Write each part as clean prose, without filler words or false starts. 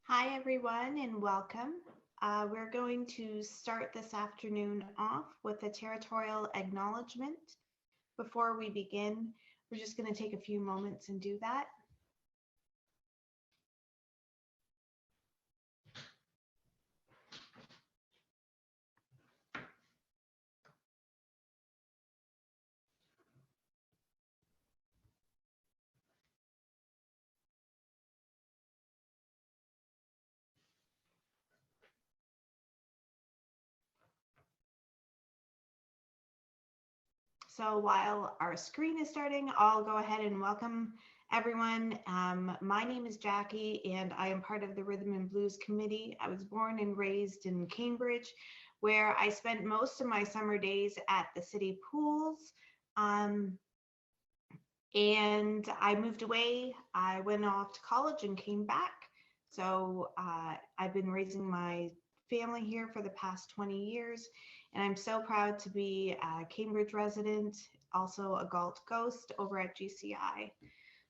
Hi, everyone, and welcome. We're going to start this afternoon off with a territorial acknowledgement. Before we begin, we're just going to take a few moments and do that. So while our screen is starting, I'll go ahead and welcome everyone. My name is Jackie, and I am part of the Rhythm and Blues Committee. I was born and raised in Cambridge, where I spent most of my summer days at the city pools. And I moved away. I went off to college and came back. So I've been raising my family here for the past 20 years, and I'm so proud to be a Cambridge resident, also a Galt Ghost over at GCI.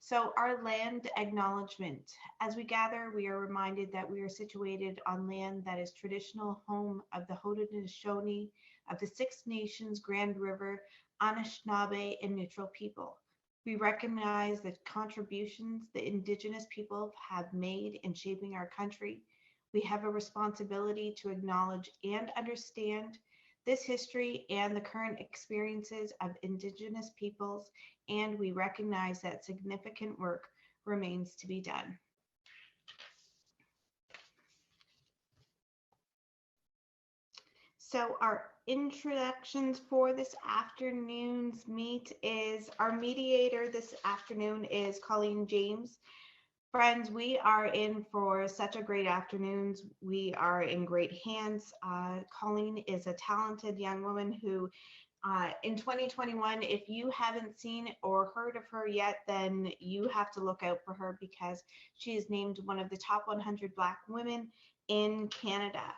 So our land acknowledgement. As we gather, we are reminded that we are situated on land that is traditional home of the Haudenosaunee of the Six Nations Grand River, Anishinaabe, and Neutral people. We recognize the contributions the Indigenous people have made in shaping our country. We have a responsibility to acknowledge and understand this history and the current experiences of Indigenous peoples, and we recognize that significant work remains to be done. So our introductions for this afternoon's meet is our mediator this afternoon is Colleen James. Friends, we are in for such a great afternoon. We are in great hands. Colleen is a talented young woman who in 2021, if you haven't seen or heard of her yet, then you have to look out for her because she is named one of the top 100 Black women in Canada.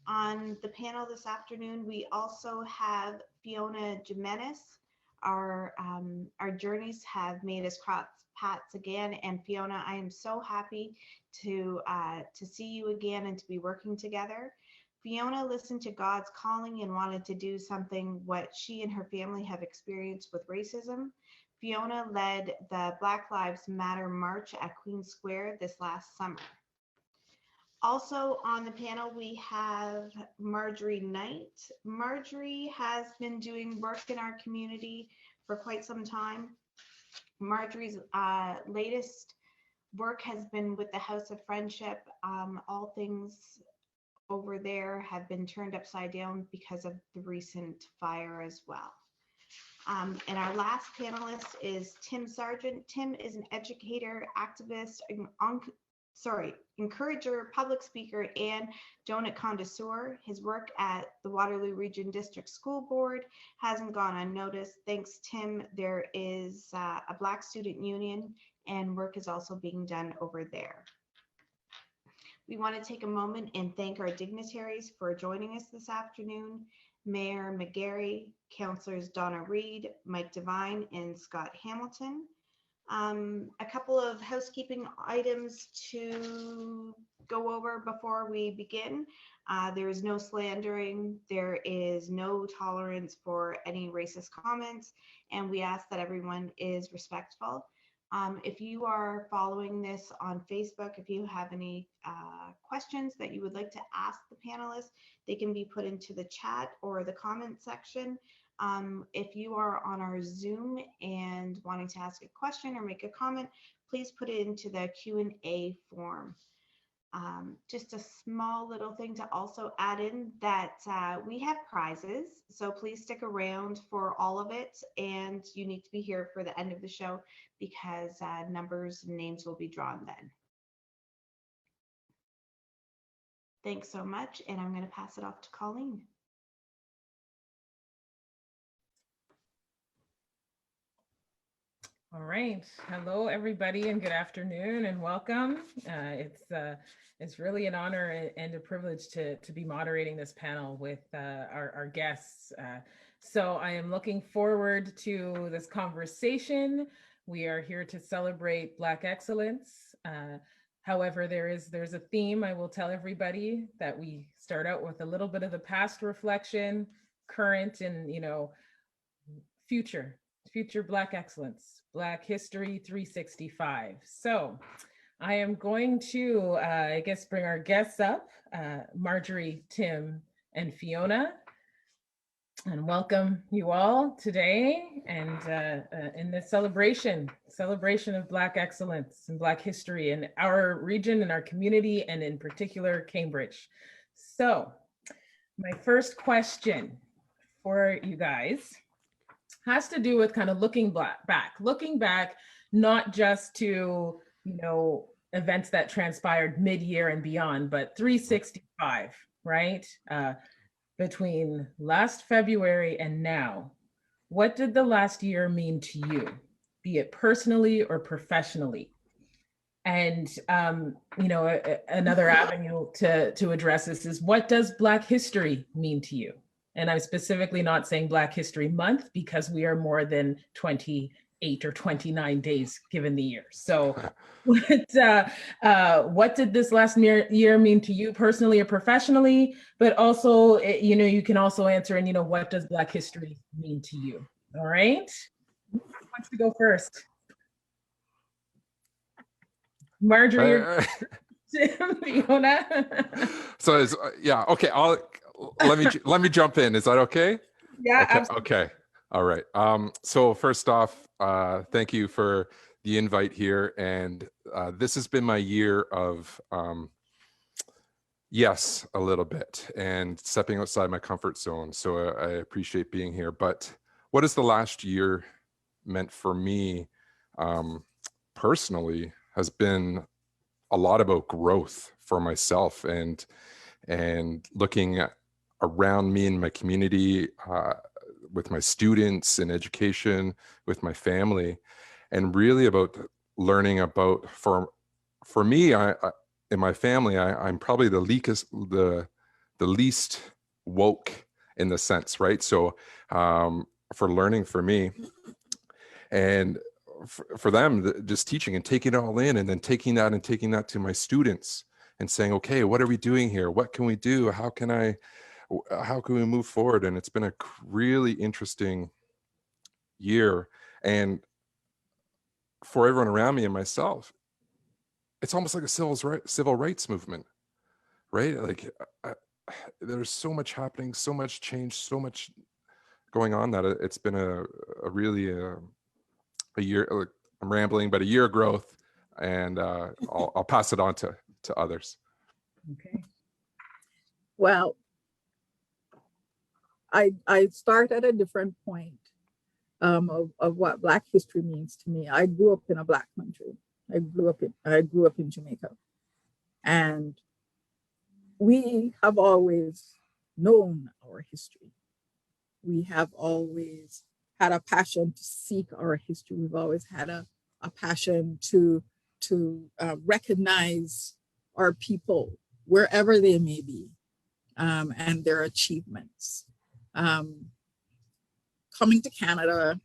On the panel this afternoon, we also have Fiona Jimenez. Our journeys have made us cross paths again, and Fiona, I am so happy to see you again and to be working together. Fiona listened to God's calling and wanted to do something what she and her family have experienced with racism. Fiona led the Black Lives Matter March at Queen Square this last summer. Also on the panel, we have Marjorie Knight. Marjorie has been doing work in our community for quite some time. Marjorie's latest work has been with the House of Friendship. All things over there have been turned upside down because of the recent fire as well. And our last panelist is Tim Sargeant. Tim is an educator, activist, encourager, public speaker, and donut connoisseur. His work at the Waterloo Region District School Board hasn't gone unnoticed. Thanks, Tim. There is a Black Student Union, and work is also being done over there. We want to take a moment and thank our dignitaries for joining us this afternoon. Mayor McGarry, Councillors Donna Reed, Mike Devine, and Scott Hamilton. A couple of housekeeping items to go over before we begin. There is no slandering, there is no tolerance for any racist comments, and we ask that everyone is respectful. If you are following this on Facebook, if you have any questions that you would like to ask the panelists, they can be put into the chat or the comment section. If you are on our Zoom and wanting to ask a question or make a comment, please put it into the Q&A form. Just a small little thing to also add in that we have prizes, so please stick around for all of it, and you need to be here for the end of the show because numbers and names will be drawn then. Thanks so much, and I'm going to pass it off to Colleen. All right. Hello, everybody, and good afternoon, and welcome. It's really an honor and a privilege to be moderating this panel with our guests. So I am looking forward to this conversation. We are here to celebrate Black excellence, However, there's a theme. I will tell everybody that we start out with a little bit of the past reflection, current, and future Black excellence, Black history 365. So I am going to, I guess, bring our guests up, Marjorie, Tim, and Fiona, and welcome you all today. And in this celebration of Black excellence and Black history in our region, in our community, and in particular, Cambridge. So my first question for you guys has to do with kind of looking back, not just to, events that transpired mid-year and beyond, but 365, right? Between last February and now, what did the last year mean to you, be it personally or professionally? And, another avenue to address this is, what does Black history mean to you? And I'm specifically not saying Black History Month, because we are more than 28 or 29 days given the year. So what did this last year mean to you personally or professionally? But also, you can also answer, and what does Black history mean to you? All right. Who wants to go first? Marjorie, Fiona. So yeah, okay. Let me jump in. Is that okay? Yeah. Okay. Absolutely. Okay. All right. So first off, thank you for the invite here, and this has been my year of yes, a little bit, and stepping outside my comfort zone. So I appreciate being here. But what has the last year meant for me personally has been a lot about growth for myself, and looking around me in my community, with my students in education, with my family, and really about learning about, for me, I in my family, I'm probably the least woke in the sense, right? So for learning for me, and for them, just teaching and taking it all in, and then taking that to my students and saying, okay, what are we doing here? What can we do? How can we move forward? And it's been a really interesting year. And for everyone around me and myself, it's almost like a civil rights movement, right? Like there's so much happening, so much change, so much going on, that it's been a really a year. I'm rambling, but a year of growth, and I'll pass it on to others. Okay. Well, I start at a different point of what Black history means to me. I grew up in a Black country. I grew up in Jamaica, and we have always known our history. We have always had a passion to seek our history. We've always had a passion to recognize our people wherever they may be, and their achievements. Coming to Canada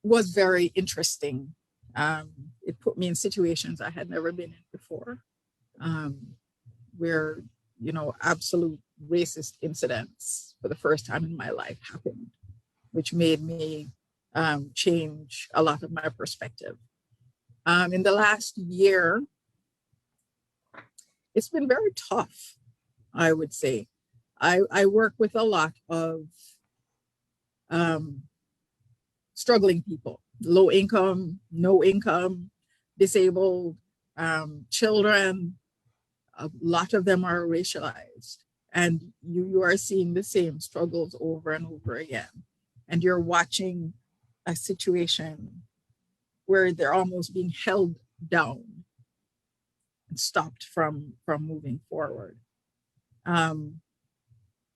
was very interesting. It put me in situations I had never been in before, where, absolute racist incidents for the first time in my life happened, which made me change a lot of my perspective. In the last year, it's been very tough, I would say. I work with a lot of struggling people, low income, no income, disabled, children. A lot of them are racialized, and you are seeing the same struggles over and over again. And you're watching a situation where they're almost being held down and stopped from moving forward.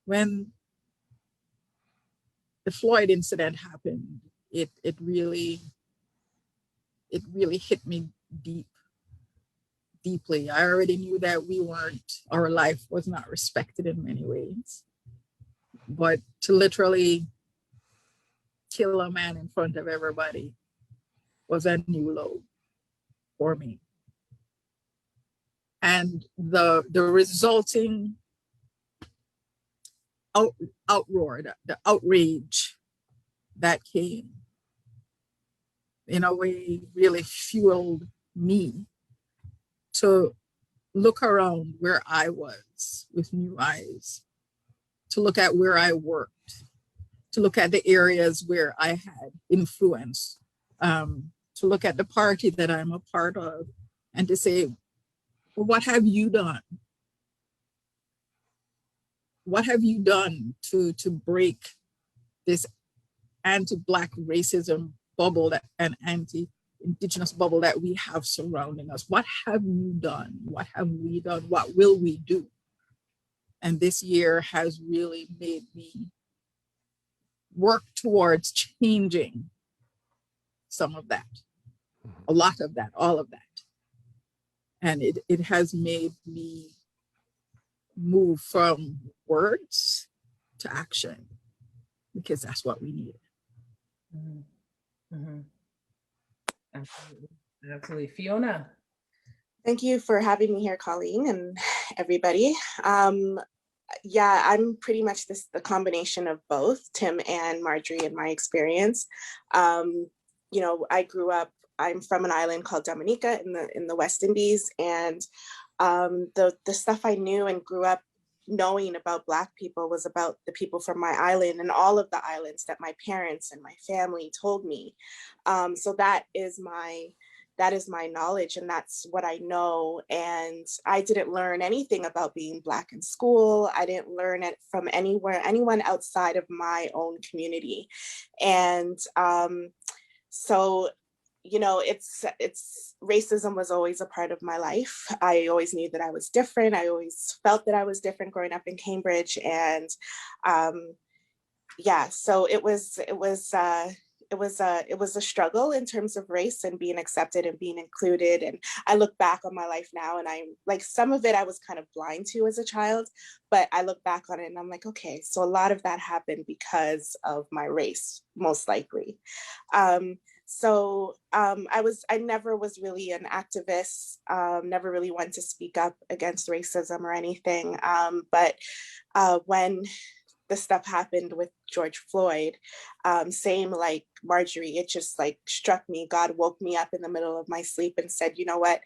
When the Floyd incident happened, it really hit me deeply. I already knew that our life was not respected in many ways, but to literally kill a man in front of everybody was a new low for me. And the resulting outroar, the outrage that came, in a way, really fueled me to look around where I was with new eyes, to look at where I worked, to look at the areas where I had influence, to look at the party that I'm a part of, and to say, well, what have you done? What have you done to break this anti-Black racism bubble and anti-Indigenous bubble that we have surrounding us? What have you done? What have we done? What will we do? And this year has really made me work towards changing some of that, a lot of that, all of that. And it has made me move from words to action, because that's what we need. Mm-hmm. Mm-hmm. Absolutely. Absolutely. Fiona. Thank you for having me here, Colleen, and everybody. Yeah, I'm pretty much the combination of both Tim and Marjorie in my experience. You know, I'm from an island called Dominica in the West Indies, and the stuff I knew and grew up knowing about Black people was about the people from my island and all of the islands that my parents and my family told me. So that is my knowledge, and that's what I know. And I didn't learn anything about being Black in school. I didn't learn it from anyone outside of my own community. And so, you know, it's racism was always a part of my life. I always knew that I was different. I always felt that I was different growing up in Cambridge. And yeah, so it was a struggle in terms of race and being accepted and being included. And I look back on my life now, and I'm like, some of it I was kind of blind to as a child, but I look back on it and I'm like, okay, so a lot of that happened because of my race, most likely. I never was really an activist, never really wanted to speak up against racism or anything. But when the stuff happened with George Floyd, same like Marjorie, it just like struck me. God woke me up in the middle of my sleep and said, you know what,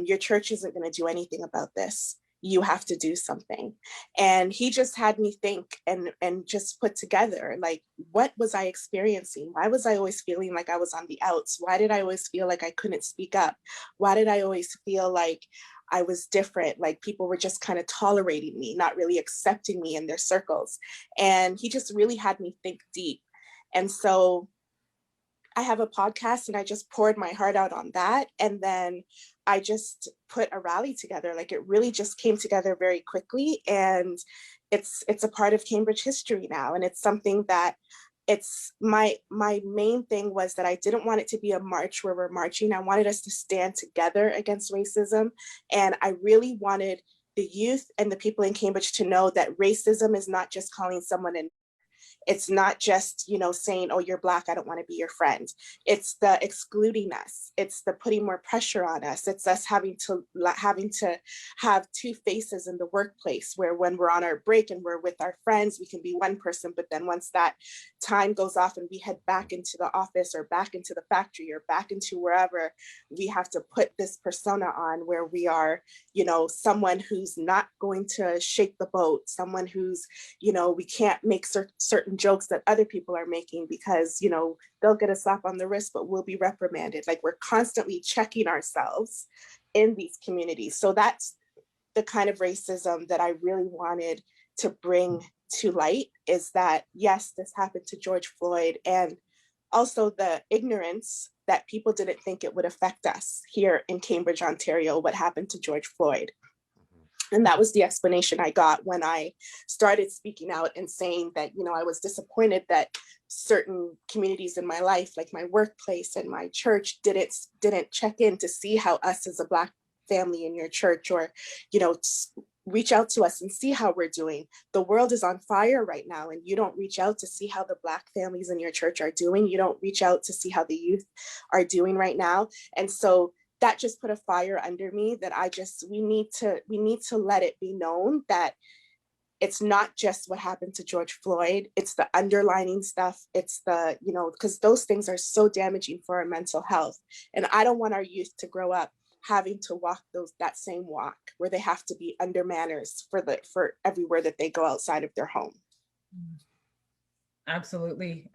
your church isn't going to do anything about this. You have to do something. And he just had me think and just put together, like, what was I experiencing? Why was I always feeling like I was on the outs? Why did I always feel like I couldn't speak up? Why did I always feel like I was different? Like people were just kind of tolerating me, not really accepting me in their circles. And he just really had me think deep. And so I have a podcast, and I just poured my heart out on that. And then I just put a rally together. Like it really just came together very quickly. And it's a part of Cambridge history now. And it's something that my main thing was that I didn't want it to be a march where we're marching. I wanted us to stand together against racism. And I really wanted the youth and the people in Cambridge to know that racism is not just calling someone in. It's not just, you know, saying, oh, you're Black, I don't want to be your friend. It's the excluding us. It's the putting more pressure on us. It's us having to have two faces in the workplace, where when we're on our break and we're with our friends, we can be one person. But then once that time goes off and we head back into the office or back into the factory or back into wherever, we have to put this persona on where we are, you know, someone who's not going to shake the boat, someone who's, you know, we can't make certain jokes that other people are making because, you know, they'll get a slap on the wrist, but we'll be reprimanded. Like we're constantly checking ourselves in these communities. So that's the kind of racism that I really wanted to bring to light, is that, yes, this happened to George Floyd, and also the ignorance that people didn't think it would affect us here in Cambridge, Ontario, what happened to George Floyd. And that was the explanation I got when I started speaking out and saying that, you know, I was disappointed that certain communities in my life, like my workplace and my church, didn't check in to see how us as a Black family in your church, or, you know, reach out to us and see how we're doing. The world is on fire right now, and you don't reach out to see how the Black families in your church are doing. You don't reach out to see how the youth are doing right now. And so that just put a fire under me that we need to let it be known that it's not just what happened to George Floyd, it's the underlining stuff. It's the, because those things are so damaging for our mental health. And I don't want our youth to grow up having to walk that same walk where they have to be under manners for everywhere that they go outside of their home. Absolutely.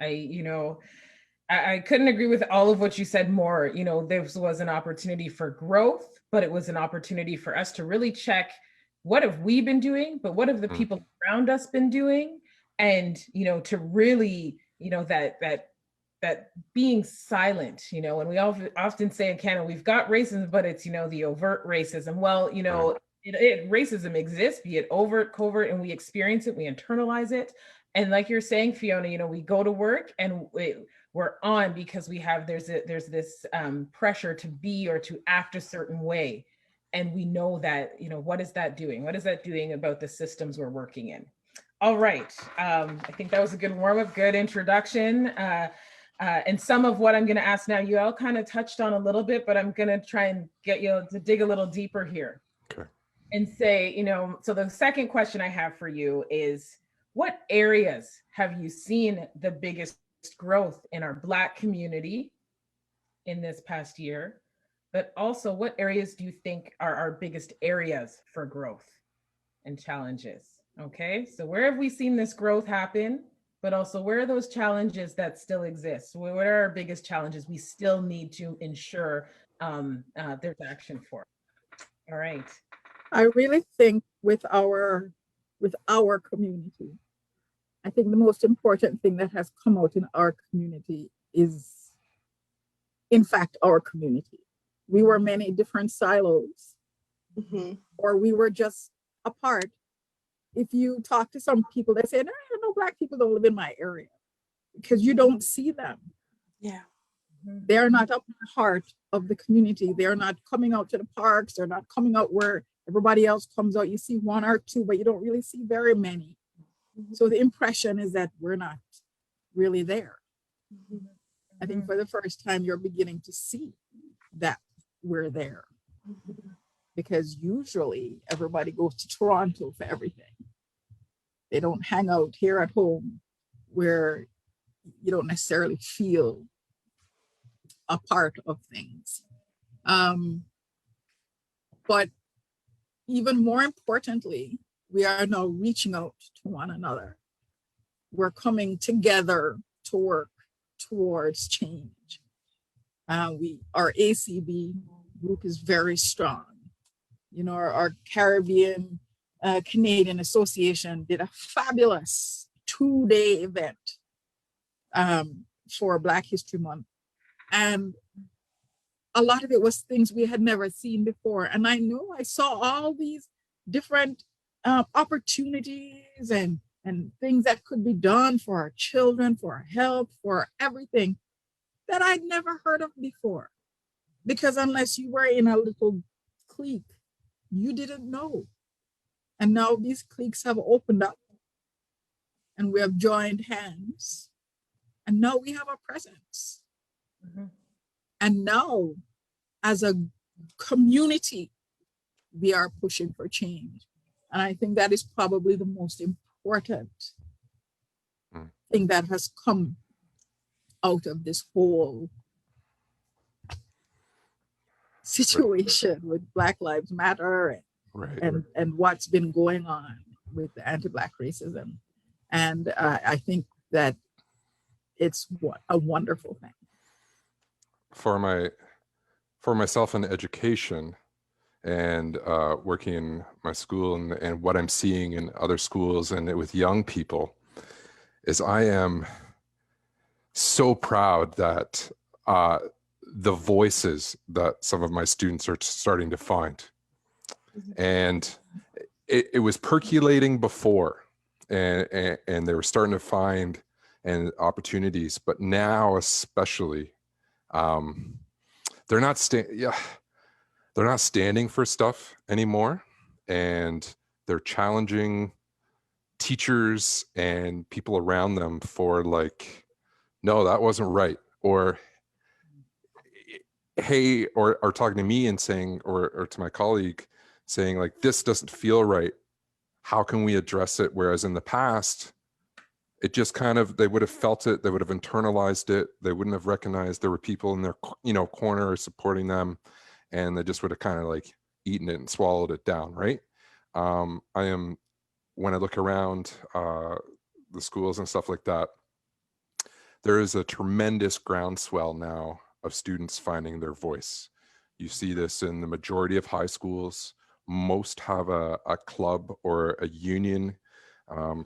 I couldn't agree with all of what you said more. This was an opportunity for growth, but it was an opportunity for us to really check, what have we been doing, but what have the people around us been doing? And, to really, that being silent, and we often say in Canada, we've got racism, but it's, the overt racism. Well, racism exists, be it overt, covert, and we experience it, we internalize it. And like you're saying, Fiona, we go to work and we're on because there's this pressure to be or to act a certain way. And we know that, what is that doing? What is that doing about the systems we're working in? All right. I think that was a good warm-up, good introduction. And some of what I'm going to ask now, you all kind of touched on a little bit, but I'm going to try and get you to dig a little deeper here. Okay. And say, so the second question I have for you is, what areas have you seen the biggest growth in our Black community in this past year? But also, what areas do you think are our biggest areas for growth and challenges? Okay, so where have we seen this growth happen? But also, where are those challenges that still exist? What are our biggest challenges we still need to ensure there's action for? All right. I really think with our community, I think the most important thing that has come out in our community is, in fact, our community. We were many different silos, or we were just apart. If you talk to some people, they say, no, Black people don't live in my area, because you don't see them. Yeah. They're not a part of the community. They're not coming out to the parks. They're not coming out where everybody else comes out. You see one or two, but you don't really see very many. So the impression is that we're not really there. I think for the first time, you're beginning to see that we're there. Because usually everybody goes to Toronto for everything. They don't hang out here at home where you don't necessarily feel a part of things. But even more importantly, we are now reaching out to one another. We're coming together to work towards change. Our ACB group is very strong. Our Caribbean Canadian Association did a fabulous 2-day event for Black History Month. And a lot of it was things we had never seen before. And I know I saw all these different opportunities and things that could be done for our children, for our health, for everything that I'd never heard of before. Because unless you were in a little clique, you didn't know. And now these cliques have opened up and we have joined hands. And now we have a presence. And now, as a community, we are pushing for change. And I think that is probably the most important thing that has come out of this whole situation with Black Lives Matter and what's been going on with the anti-Black racism. And I think that it's a wonderful thing. For myself in education and working in my school and what I'm seeing in other schools and with young people is I am so proud that the voices that some of my students are starting to find. And it was percolating before and they were starting to find opportunities, but now especially they're not standing for stuff anymore, and they're challenging teachers and people around them for like, no, that wasn't right, or hey, or talking to me and saying, or to my colleague saying like, this doesn't feel right. How can we address it? Whereas in the past, it just kind of, they would have felt it, they would have internalized it, they wouldn't have recognized there were people in their, corner supporting them, and they just would have kind of like eaten it and swallowed it down, right? When I look around the schools and stuff like that, there is a tremendous groundswell now of students finding their voice. You see this in the majority of high schools. Most have a club or a union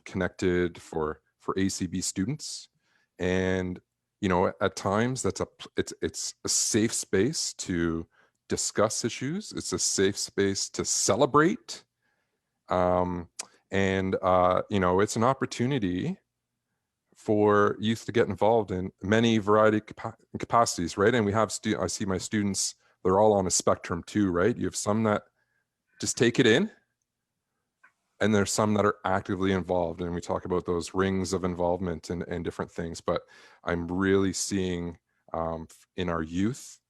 connected for ACB students, and at times it's a safe space to discuss issues. It's a safe space to celebrate, and it's an opportunity for youth to get involved in many variety capacities, right? And we have I see my students, they're all on a spectrum too, right? You have some that just take it in, and there's some that are actively involved, and we talk about those rings of involvement and different things. But I'm really seeing in our youth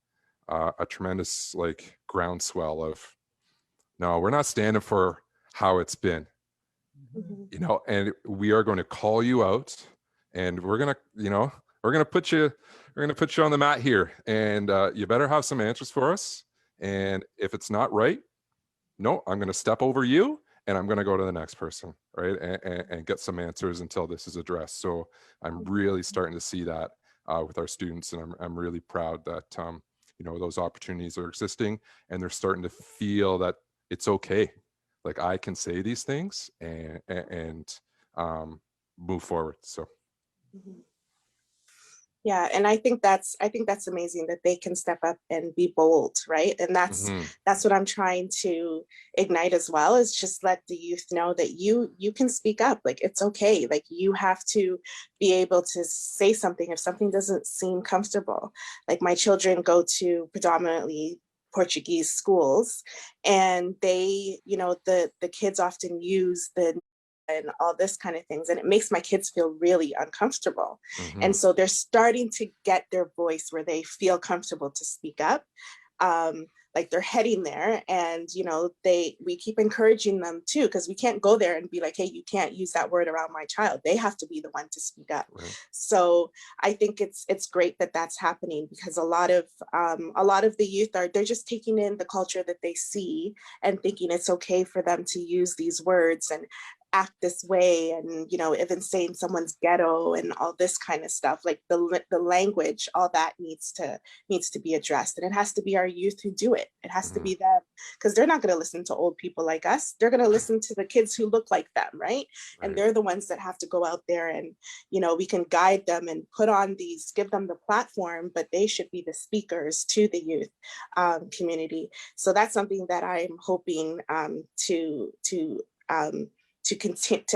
a tremendous like groundswell of, no, we're not standing for how it's been, and we are going to call you out, and we're gonna put you on the mat here, and you better have some answers for us. And if it's not right, no, I'm going to step over you, and I'm going to go to the next person, right? And get some answers until this is addressed. So I'm really starting to see that with our students, and I'm really proud that those opportunities are existing, and they're starting to feel that it's okay. Like, I can say these things and move forward. So. Yeah, and I think that's amazing that they can step up and be bold, right? And that's what I'm trying to ignite as well, is just let the youth know that you can speak up. Like, it's okay. Like, you have to be able to say something if something doesn't seem comfortable. Like, my children go to predominantly Portuguese schools, and they, the kids often use the and all this kind of things, and it makes my kids feel really uncomfortable. And so they're starting to get their voice where they feel comfortable to speak up. Like, they're heading there, and we keep encouraging them too, because we can't go there and be like, hey, you can't use that word around my child. They have to be the one to speak up. Right. So I think it's great that that's happening, because a lot of the youth they're just taking in the culture that they see and thinking it's okay for them to use these words and act this way, and even saying someone's ghetto and all this kind of stuff. Like, the language, all that needs to be addressed, and it has to be our youth who do it. It has to be them, because they're not going to listen to old people like us. They're going to listen to the kids who look like them, right? And they're the ones that have to go out there, and we can guide them and give them the platform, but they should be the speakers to the youth community. So that's something that I'm hoping to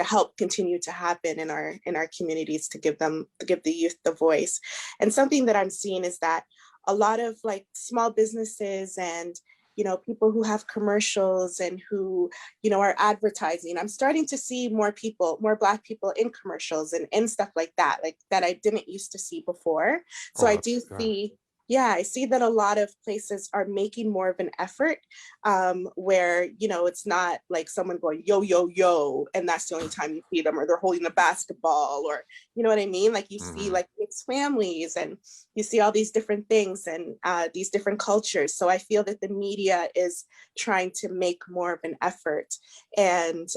help continue to happen in our communities, to give the youth the voice. And something that I'm seeing is that a lot of like small businesses and people who have commercials and who are advertising, I'm starting to see more Black people in commercials and stuff like that I didn't used to see before. So I do see. Yeah, I see that a lot of places are making more of an effort where, it's not like someone going, yo, yo, yo, and that's the only time you see them, or they're holding a basketball, or, you know what I mean? Like, you see like mixed families, and you see all these different things and these different cultures. So I feel that the media is trying to make more of an effort. And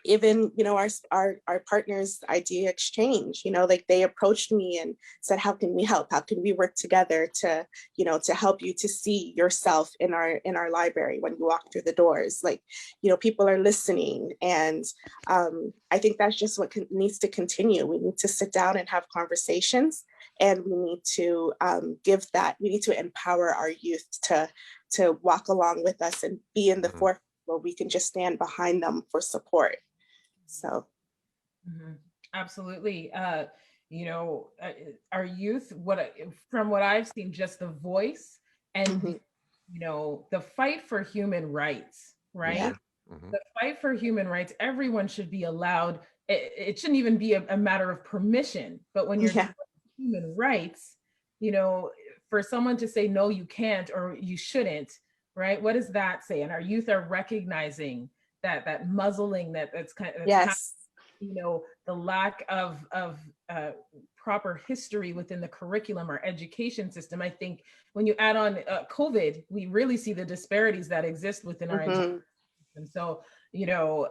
even our partners Idea Exchange, like, they approached me and said, how can we help? How can we work together to help you to see yourself in our library when you walk through the doors? Like, people are listening, and I think that's just what needs to continue. We need to sit down and have conversations, and we need to we need to empower our youth to walk along with us and be in the forefront, where we can just stand behind them for support. So absolutely. Our youth, from what I've seen, just the voice and the fight for human rights, right? Yeah. The fight for human rights, everyone should be allowed. It shouldn't even be a matter of permission, but when you're human rights, for someone to say, no, you can't, or you shouldn't, right? What does that say? And our youth are recognizing that muzzling that's kind of, Yes. you know, the lack of proper history within the curriculum or education system. I think when you add on COVID, we really see the disparities that exist within our education. And so, you know,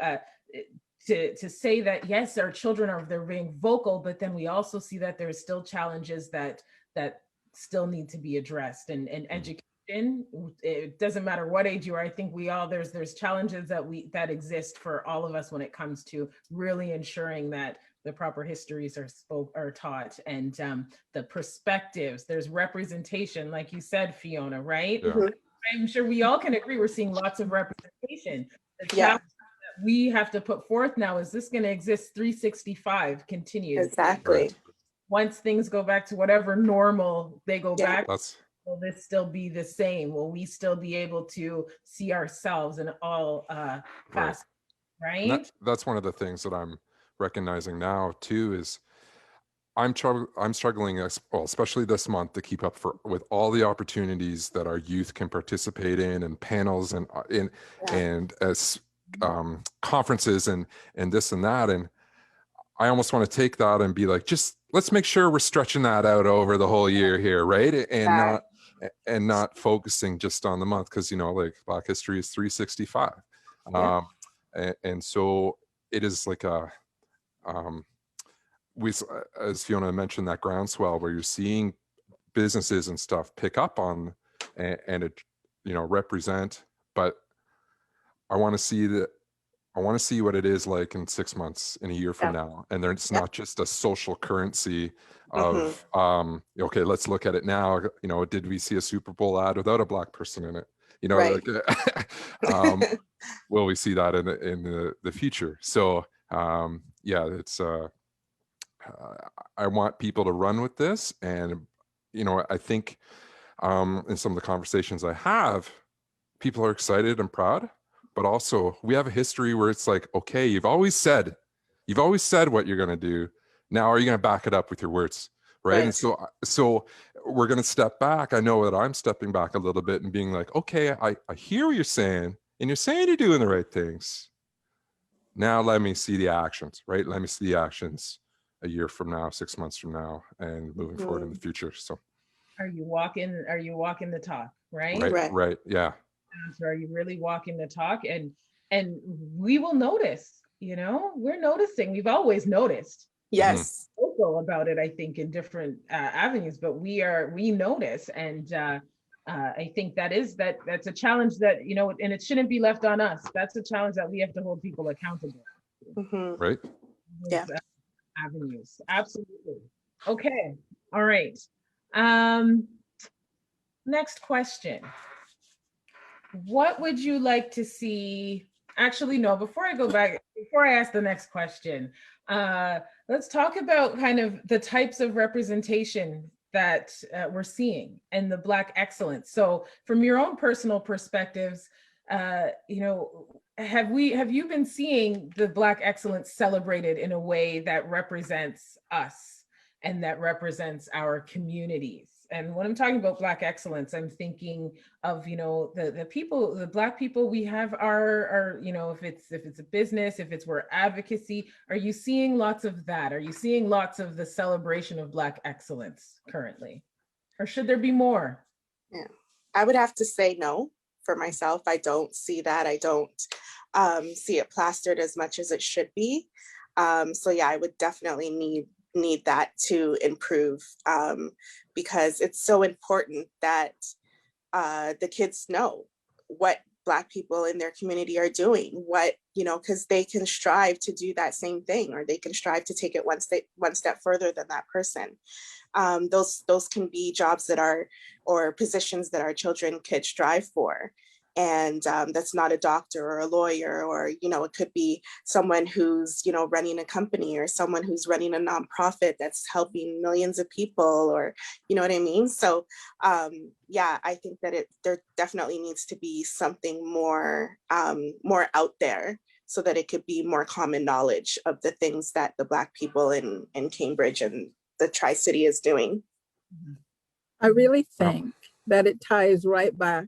to say that, yes, our children they're being vocal, but then we also see that there's still challenges that still need to be addressed. And education, it doesn't matter what age you are. I think we all, there's challenges that exist for all of us when it comes to really ensuring that the proper histories are taught, and the perspectives, there's representation, like you said, Fiona, right? Yeah. I'm sure we all can agree we're seeing lots of representation. The challenge that we have to put forth now is this going to exist 365 continues? Exactly. Right. Once things go back to whatever normal they go back, That's will this still be the same? Will we still be able to see ourselves in all facets, right? That's one of the things that I'm recognizing now too, is I'm struggling, well, especially this month, to keep up with all the opportunities that our youth can participate in, and panels and as conferences and this and that. And I almost want to take that and be like, just let's make sure we're stretching that out over the whole year here, right? And not focusing just on the month, because, you know, like Black History is 365. And so it is like as Fiona mentioned, that groundswell where you're seeing businesses and stuff pick up on and it, you know, represent. But I want to see what it is like in 6 months, in a year from now. And it's not just a social currency of, okay, let's look at it now. You know, did we see a Super Bowl ad without a Black person in it? You know, like, will we see that in the future? So it's I want people to run with this. And, you know, I think in some of the conversations I have, people are excited and proud, but also we have a history where it's like, okay, you've always said what you're going to do. Now, are you going to back it up with your words? Right. And so we're going to step back. I know that I'm stepping back a little bit and being like, okay, I hear what you're saying, and you're saying you're doing the right things. Now let me see the actions, right? Let me see the actions a year from now, 6 months from now, and moving forward in the future. So are you walking the talk, right? Right. Yeah. So are you really walking the talk? And we will notice, you know, we're noticing, we've always noticed. Yes. Vocal about it, I think, in different avenues, but we notice. And I think that's a challenge that, you know, and it shouldn't be left on us. That's a challenge that we have to hold people accountable. Right. Yeah. Avenues. Absolutely. Okay. All right. Next question. What would you like to see? Actually, no, before I ask the next question, let's talk about kind of the types of representation that we're seeing and the Black excellence. So from your own personal perspectives, you know, have you been seeing the Black excellence celebrated in a way that represents us and that represents our communities? And when I'm talking about Black excellence, I'm thinking of, you know, the people, the Black people we have are, you know, if it's a business, if it's we're advocacy, are you seeing lots of that? Are you seeing lots of the celebration of Black excellence currently? Or should there be more? Yeah, I would have to say no for myself. I don't see that. I don't see it plastered as much as it should be. So yeah, I would definitely need that to improve, because it's so important that the kids know what Black people in their community are doing, what, you know, because they can strive to do that same thing, or they can strive to take it one step further than that person. Those can be jobs or positions that our children could strive for. And that's not a doctor or a lawyer, or, you know, it could be someone who's, you know, running a company, or someone who's running a nonprofit that's helping millions of people, or, you know what I mean? So yeah, I think that there definitely needs to be something more out there, so that it could be more common knowledge of the things that the Black people in Cambridge and the Tri-City is doing. I really think that it ties right back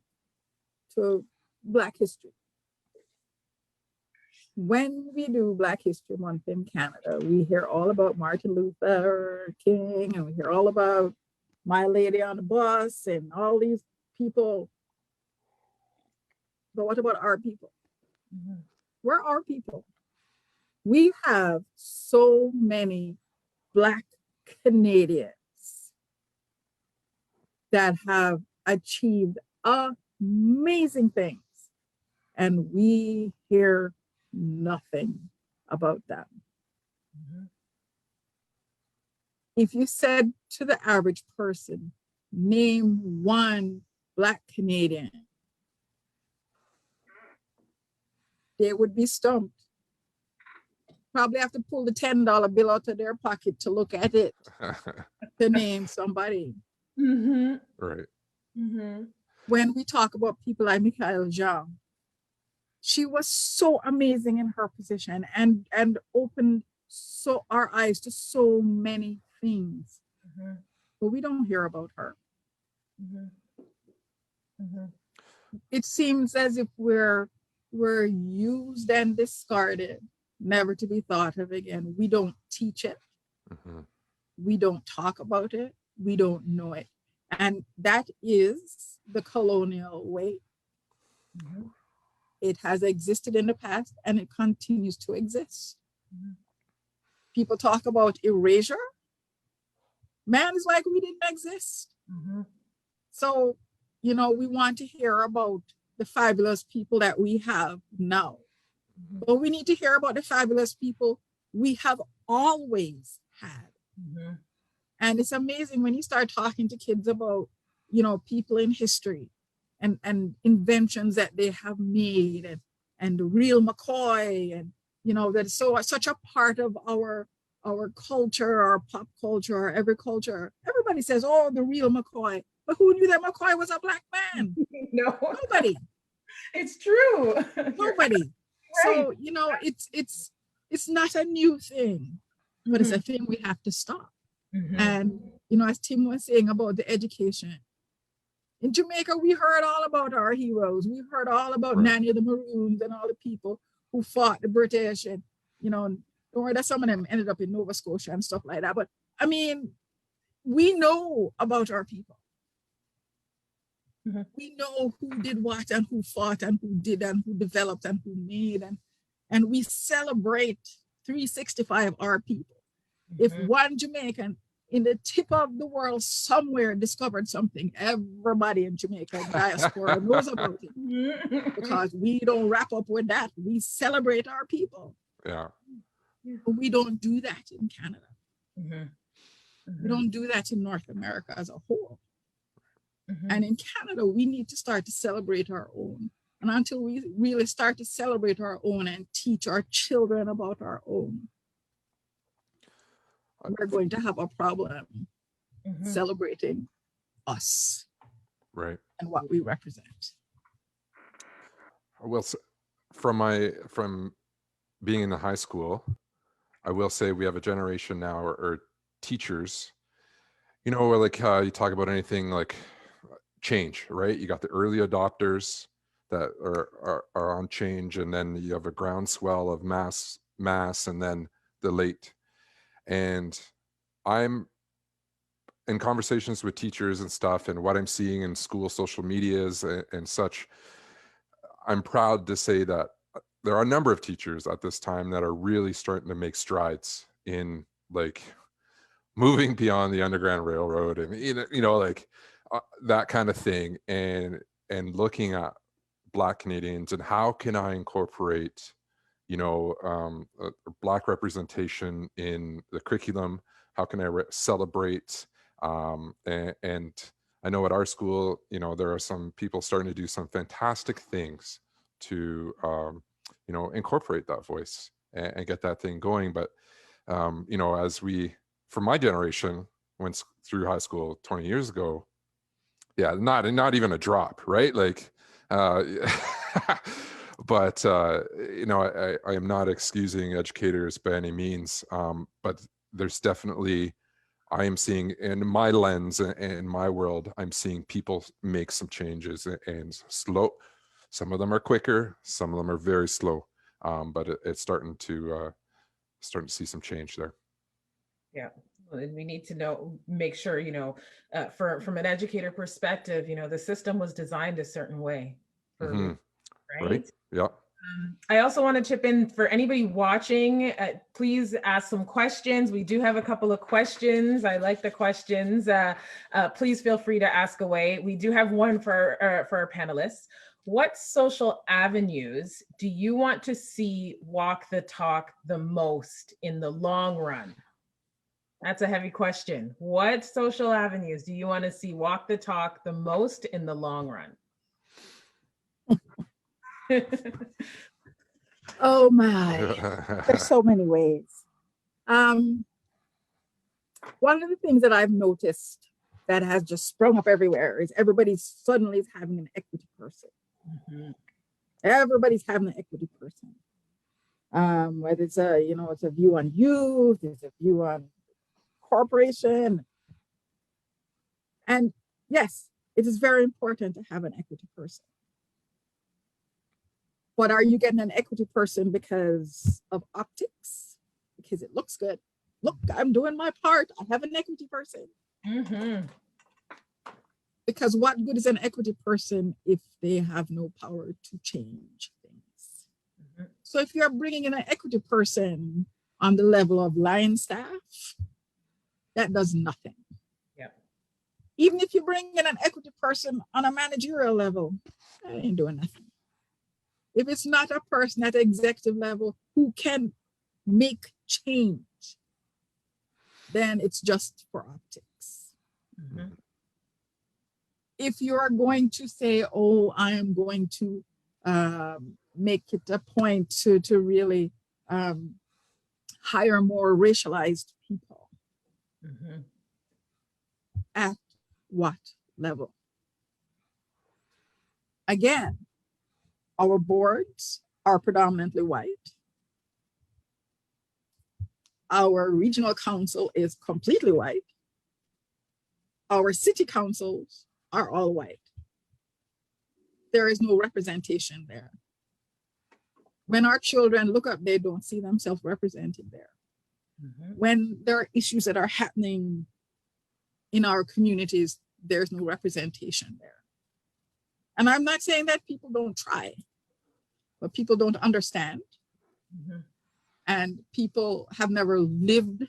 to Black history. When we do Black History Month in Canada, we hear all about Martin Luther King, and we hear all about My Lady on the Bus and all these people. But what about our people? Mhm. We're our people. We have so many Black Canadians that have achieved amazing things, and we hear nothing about them. Mhm. If you said to the average person, name one Black Canadian, they would be stumped. Probably have to pull the $10 bill out of their pocket to look at it to name somebody. Mhm. Right. Mhm. When we talk about people like Michael Jean, she was so amazing in her position and opened so our eyes to so many things, Mhm. but we don't hear about her. Mhm. Mhm. It seems as if we're used and discarded, never to be thought of again. We don't teach it. Mhm. We don't talk about it. We don't know it. And that is the colonial way. Mhm. It has existed in the past and it continues to exist. Mhm. People talk about erasure. Man, it's like we didn't exist. Mhm. So, we want to hear about the fabulous people that we have now. Mhm. But we need to hear about the fabulous people we have always had. Mhm. And it's amazing when you start talking to kids about, people in history and inventions that they have made and the real McCoy and, that's such a part of our culture, our pop culture, our every culture. Everybody says, oh, the real McCoy. But who knew that McCoy was a Black man? No, Nobody. it's true. Nobody. Right. So, it's not a new thing, but it's a thing we have to stop. Mhm. And, as Tim was saying about the education, in Jamaica, we heard all about our heroes. We heard all about Right. Nanny the Maroons and all the people who fought the British. And, don't worry that some of them ended up in Nova Scotia and stuff like that. But I mean, we know about our people. Mhm. We know who did what and who fought and who did and who developed and who made. And we celebrate 365 our people. If Mhm. one Jamaican in the tip of the world somewhere discovered something, everybody in Jamaica diaspora knows about it, Mhm. because we don't wrap up with that. We celebrate our people. Yeah. But we don't do that in Canada. Mhm. We don't do that in North America as a whole. Mhm. And in Canada, we need to start to celebrate our own. And until we really start to celebrate our own and teach our children about our own, we're going to have a problem Mhm. celebrating us Right. and what we represent. Well, from being in the high school, I will say we have a generation now, or teachers, where like you talk about anything like change, right? You got the early adopters that are on change, and then you have a groundswell of mass, and then the late. And I'm in conversations with teachers and stuff, and what I'm seeing in school social medias and such. I'm proud to say that there are a number of teachers at this time that are really starting to make strides in like moving beyond the Underground Railroad and like that kind of thing, and looking at Black Canadians and how can I incorporate Black representation in the curriculum. How can I celebrate and I know at our school, there are some people starting to do some fantastic things to, incorporate that voice and get that thing going. But, as we, for my generation, went through high school 20 years ago, yeah, not even a drop, right? Like, but, I am not excusing educators by any means, but there's definitely I am seeing in my lens and in my world, I'm seeing people make some changes and slow. Some of them are quicker, some of them are very slow, but it's starting to see some change there. Yeah. And we need to make sure, from an educator perspective, the system was designed a certain way. Right? Yeah. I also want to chip in for anybody watching, please ask some questions. We do have a couple of questions. I like the questions. Please feel free to ask away. We do have one for our panelists. What social avenues do you want to see walk the talk the most in the long run? That's a heavy question. What social avenues do you want to see walk the talk the most in the long run? Oh my, there's so many ways. One of the things that I've noticed that has just sprung up everywhere is everybody suddenly is having an equity person. Mm-hmm. Everybody's having an equity person. Whether it's it's a view on youth, it's a view on corporation. And yes, it is very important to have an equity person. But are you getting an equity person because of optics? Because it looks good. Look, I'm doing my part. I have an equity person. Mm-hmm. Because what good is an equity person if they have no power to change things? Mm-hmm. So if you're bringing in an equity person on the level of line staff, that does nothing. Yep. Even if you bring in an equity person on a managerial level, that ain't doing nothing. If it's not a person at the executive level who can make change, then it's just for optics. Mm-hmm. If you are going to say, oh, I am going to make it a point to really hire more racialized people, mm-hmm. At what level? Again, our boards are predominantly white. Our regional council is completely white. Our city councils are all white. There is no representation there. When our children look up, they don't see themselves represented there. Mm-hmm. When there are issues that are happening in our communities, there's no representation there. And I'm not saying that people don't try, but people don't understand. Mm-hmm. And people have never lived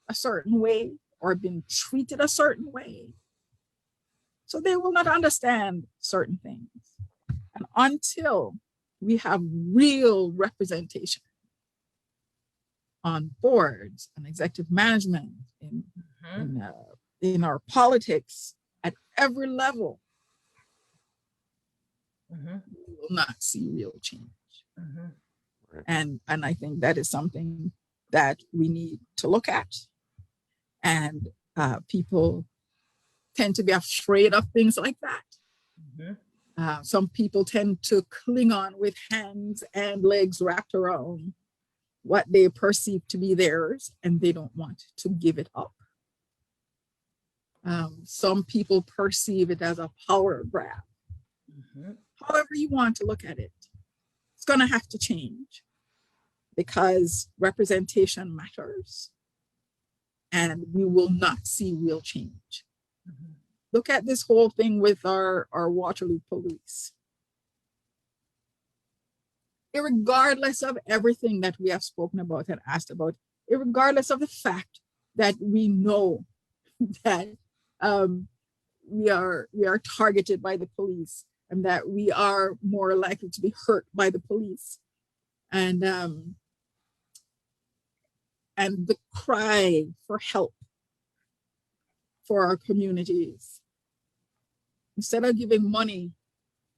a certain way or been treated a certain way. So they will not understand certain things. And until we have real representation on boards and executive management, in our politics at every level, mm-hmm. we will not see real change. Mm-hmm. Right. And I think that is something that we need to look at. And people tend to be afraid of things like that. Mm-hmm. Some people tend to cling on with hands and legs wrapped around what they perceive to be theirs, and they don't want to give it up. Some people perceive it as a power grab. Mm-hmm. However you want to look at it, it's going to have to change because representation matters, and we will not see real change. Mm-hmm. Look at this whole thing with our Waterloo police. Irregardless of everything that we have spoken about and asked about, irregardless of the fact that we know that we are targeted by the police and that we are more likely to be hurt by the police, and the cry for help for our communities, instead of giving money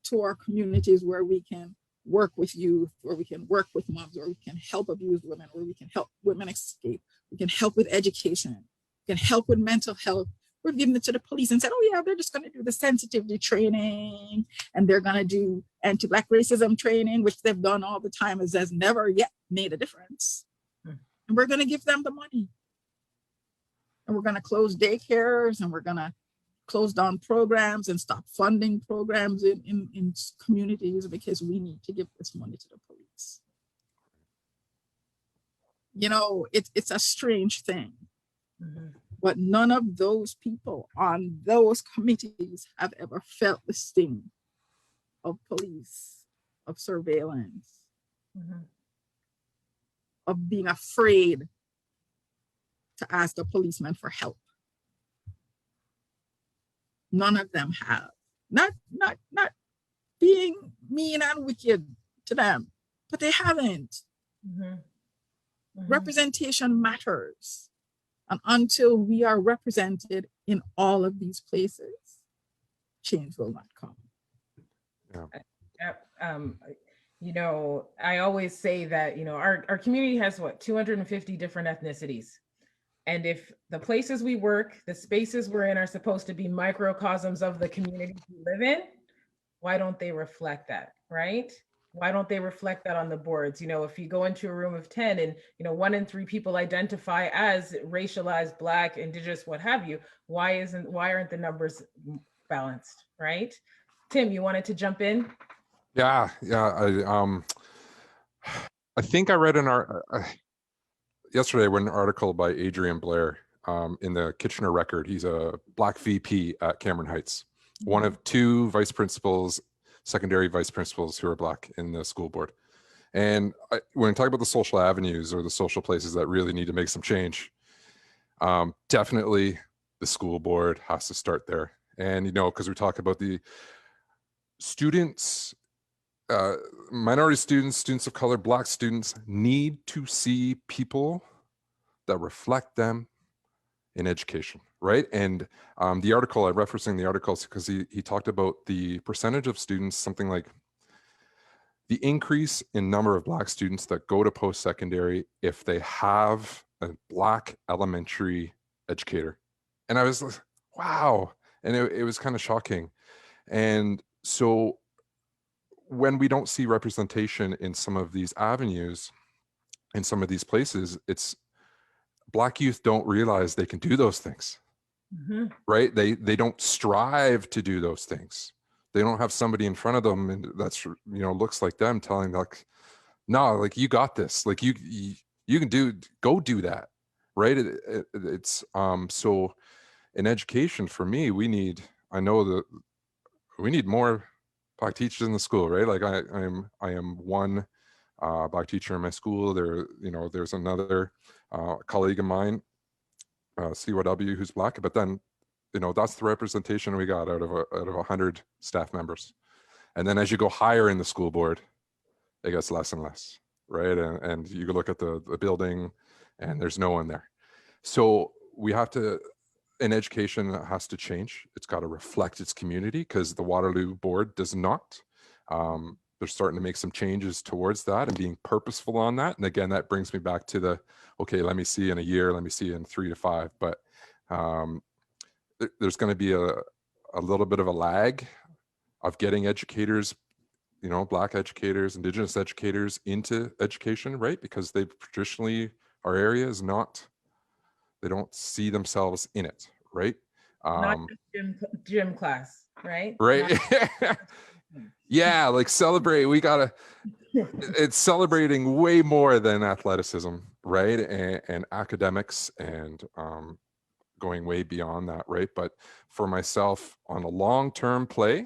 to our communities where we can work with youth, where we can work with moms, where we can help abused women, where we can help women escape, we can help with education, we can help with mental health, we're giving it to the police and said, oh yeah, they're just going to do the sensitivity training and they're going to do anti-Black racism training, which they've done all the time, has never yet made a difference. And we're going to give them the money. and we're going to close daycares, and we're going to close down programs and stop funding programs in communities because we need to give this money to the police. You know, it's a strange thing. But none of those people on those committees have ever felt the sting of police, of surveillance, of being afraid to ask a policeman for help. None of them have. Not being mean and wicked to them, but they haven't. Representation matters. And until we are represented in all of these places, change will not come. You know, I always say that, you know, our community has what, 250 different ethnicities. And if the places we work, the spaces we're in are supposed to be microcosms of the community we live in, why don't they reflect that, right? Why don't they reflect that on the boards? You know, if you go into a room of 10 and, you know, 1 in 3 people identify as racialized, Black, Indigenous, what have you, why aren't the numbers balanced, right? Tim, you wanted to jump in? Yeah. I think I read yesterday an article by Adrian Blair in the Kitchener Record. He's a Black VP at Cameron Heights, one of 2 vice principals, secondary vice principals who are Black in the school board. And when I talk about the social avenues or the social places that really need to make some change, definitely the school board has to start there. And, you know, because we talk about the students, minority students, students of color, Black students need to see people that reflect them in education, right? And the article, I'm referencing the articles because he talked about the percentage of students, something like the increase in number of Black students that go to post-secondary if they have a Black elementary educator. And I was like, wow. And it was kind of shocking. And so when we don't see representation in some of these avenues, in some of these places, it's Black youth don't realize they can do those things, right? They don't strive to do those things. They don't have somebody in front of them and that's, you know, looks like them telling like, no, like you got this, like you can go do that, right? It's so in education for me, we need more Black teachers in the school, right? Like I am one Black teacher in my school. There's another colleague of mine, CYW, who's Black, but then, you know, that's the representation we got out of 100 staff members. And then as you go higher in the school board, it gets less and less, right? And you look at the building and there's no one there. So we have to, in education, has to change. It's got to reflect its community because the Waterloo board does not. They're starting to make some changes towards that and being purposeful on that. And again, that brings me back to okay, let me see in a year, let me see in 3 to 5. But there's going to be a little bit of a lag of getting educators, you know, Black educators, Indigenous educators into education, right? Because they traditionally, our area is not, they don't see themselves in it, right? Not just gym class, right? Right. Yeah, like celebrate. It's celebrating way more than athleticism, right? And academics and going way beyond that, right? But for myself, on a long-term play,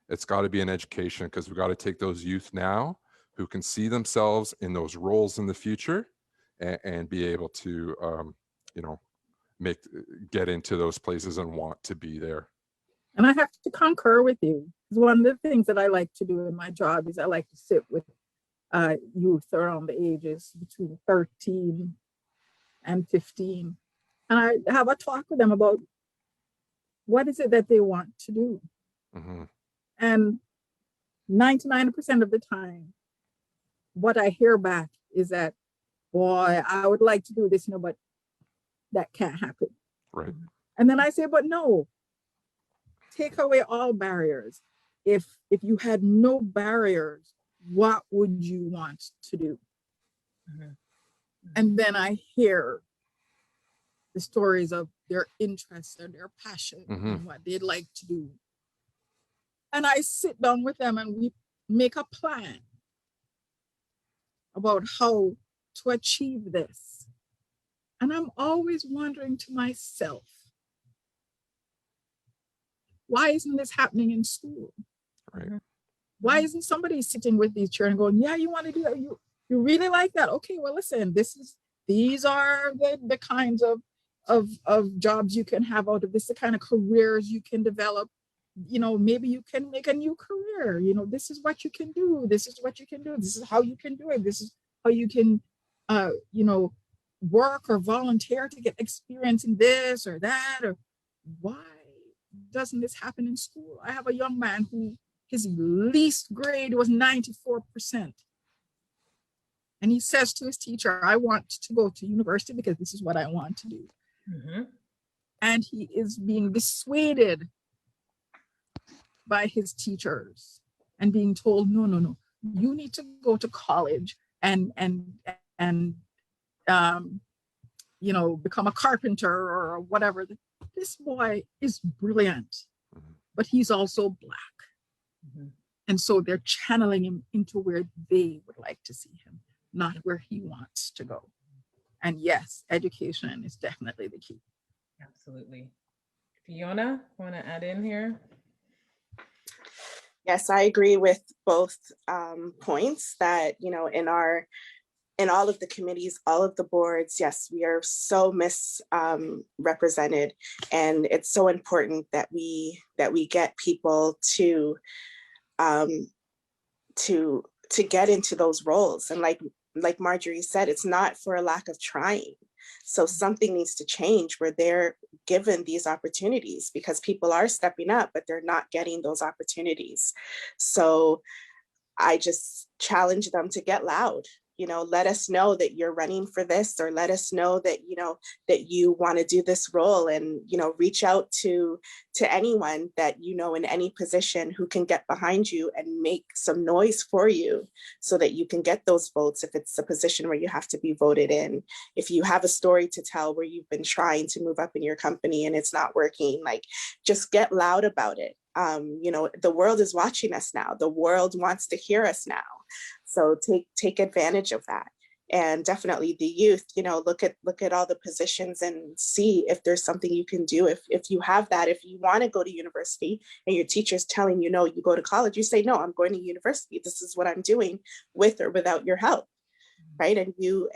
it's got to be an education because we've got to take those youth now who can see themselves in those roles in the future and be able to, you know, get into those places and want to be there. And I have to concur with you. One of the things that I like to do in my job is I like to sit with youth around the ages between 13 and 15. And I have a talk with them about what is it that they want to do. And 99% of the time, what I hear back is that, boy, I would like to do this, you know, but that can't happen. Right. And then I say, but no, take away all barriers. If you had no barriers, what would you want to do? And then I hear the stories of their interests and their passion and what they'd like to do. And I sit down with them and we make a plan about how to achieve this. And I'm always wondering to myself, why isn't this happening in school? Right. Why isn't somebody sitting with these children going, yeah, you want to do that? You really like that? Okay, well, listen, these are the kinds of jobs you can have out of this, the kind of careers you can develop. You know, maybe you can make a new career. You know, this is what you can do. This is what you can do. This is how you can do it. This is how you can, you know, work or volunteer to get experience in this or that. Or why doesn't this happen in school? I have a young man who his least grade was 94%. And he says to his teacher, I want to go to university because this is what I want to do. And he is being dissuaded by his teachers and being told, no, you need to go to college and you know, become a carpenter or whatever. This boy is brilliant, but he's also Black. And so they're channeling him into where they would like to see him, not where he wants to go. And yes, education is definitely the key. Absolutely. Fiona, want to add in here? Yes, I agree with both points that, you know, in all of the committees, all of the boards, yes, we are so misrepresented, and it's so important that we get people to get into those roles. And like Marjorie said, it's not for a lack of trying. So something needs to change where they're given these opportunities, because people are stepping up, but they're not getting those opportunities. So I just challenge them to get loud. You know, let us know that you're running for this, or let us know that, you know, that you want to do this role, and, you know, reach out to anyone that, you know, in any position who can get behind you and make some noise for you so that you can get those votes. If it's a position where you have to be voted in, if you have a story to tell where you've been trying to move up in your company and it's not working, like, just get loud about it. You know, the world is watching us now. The world wants to hear us now. So take advantage of that. And definitely the youth, you know, look at all the positions and see if there's something you can do. If you have that, if you want to go to university and your teacher's telling you, no, you go to college, you say, no, I'm going to university. This is what I'm doing with or without your help. Right. And you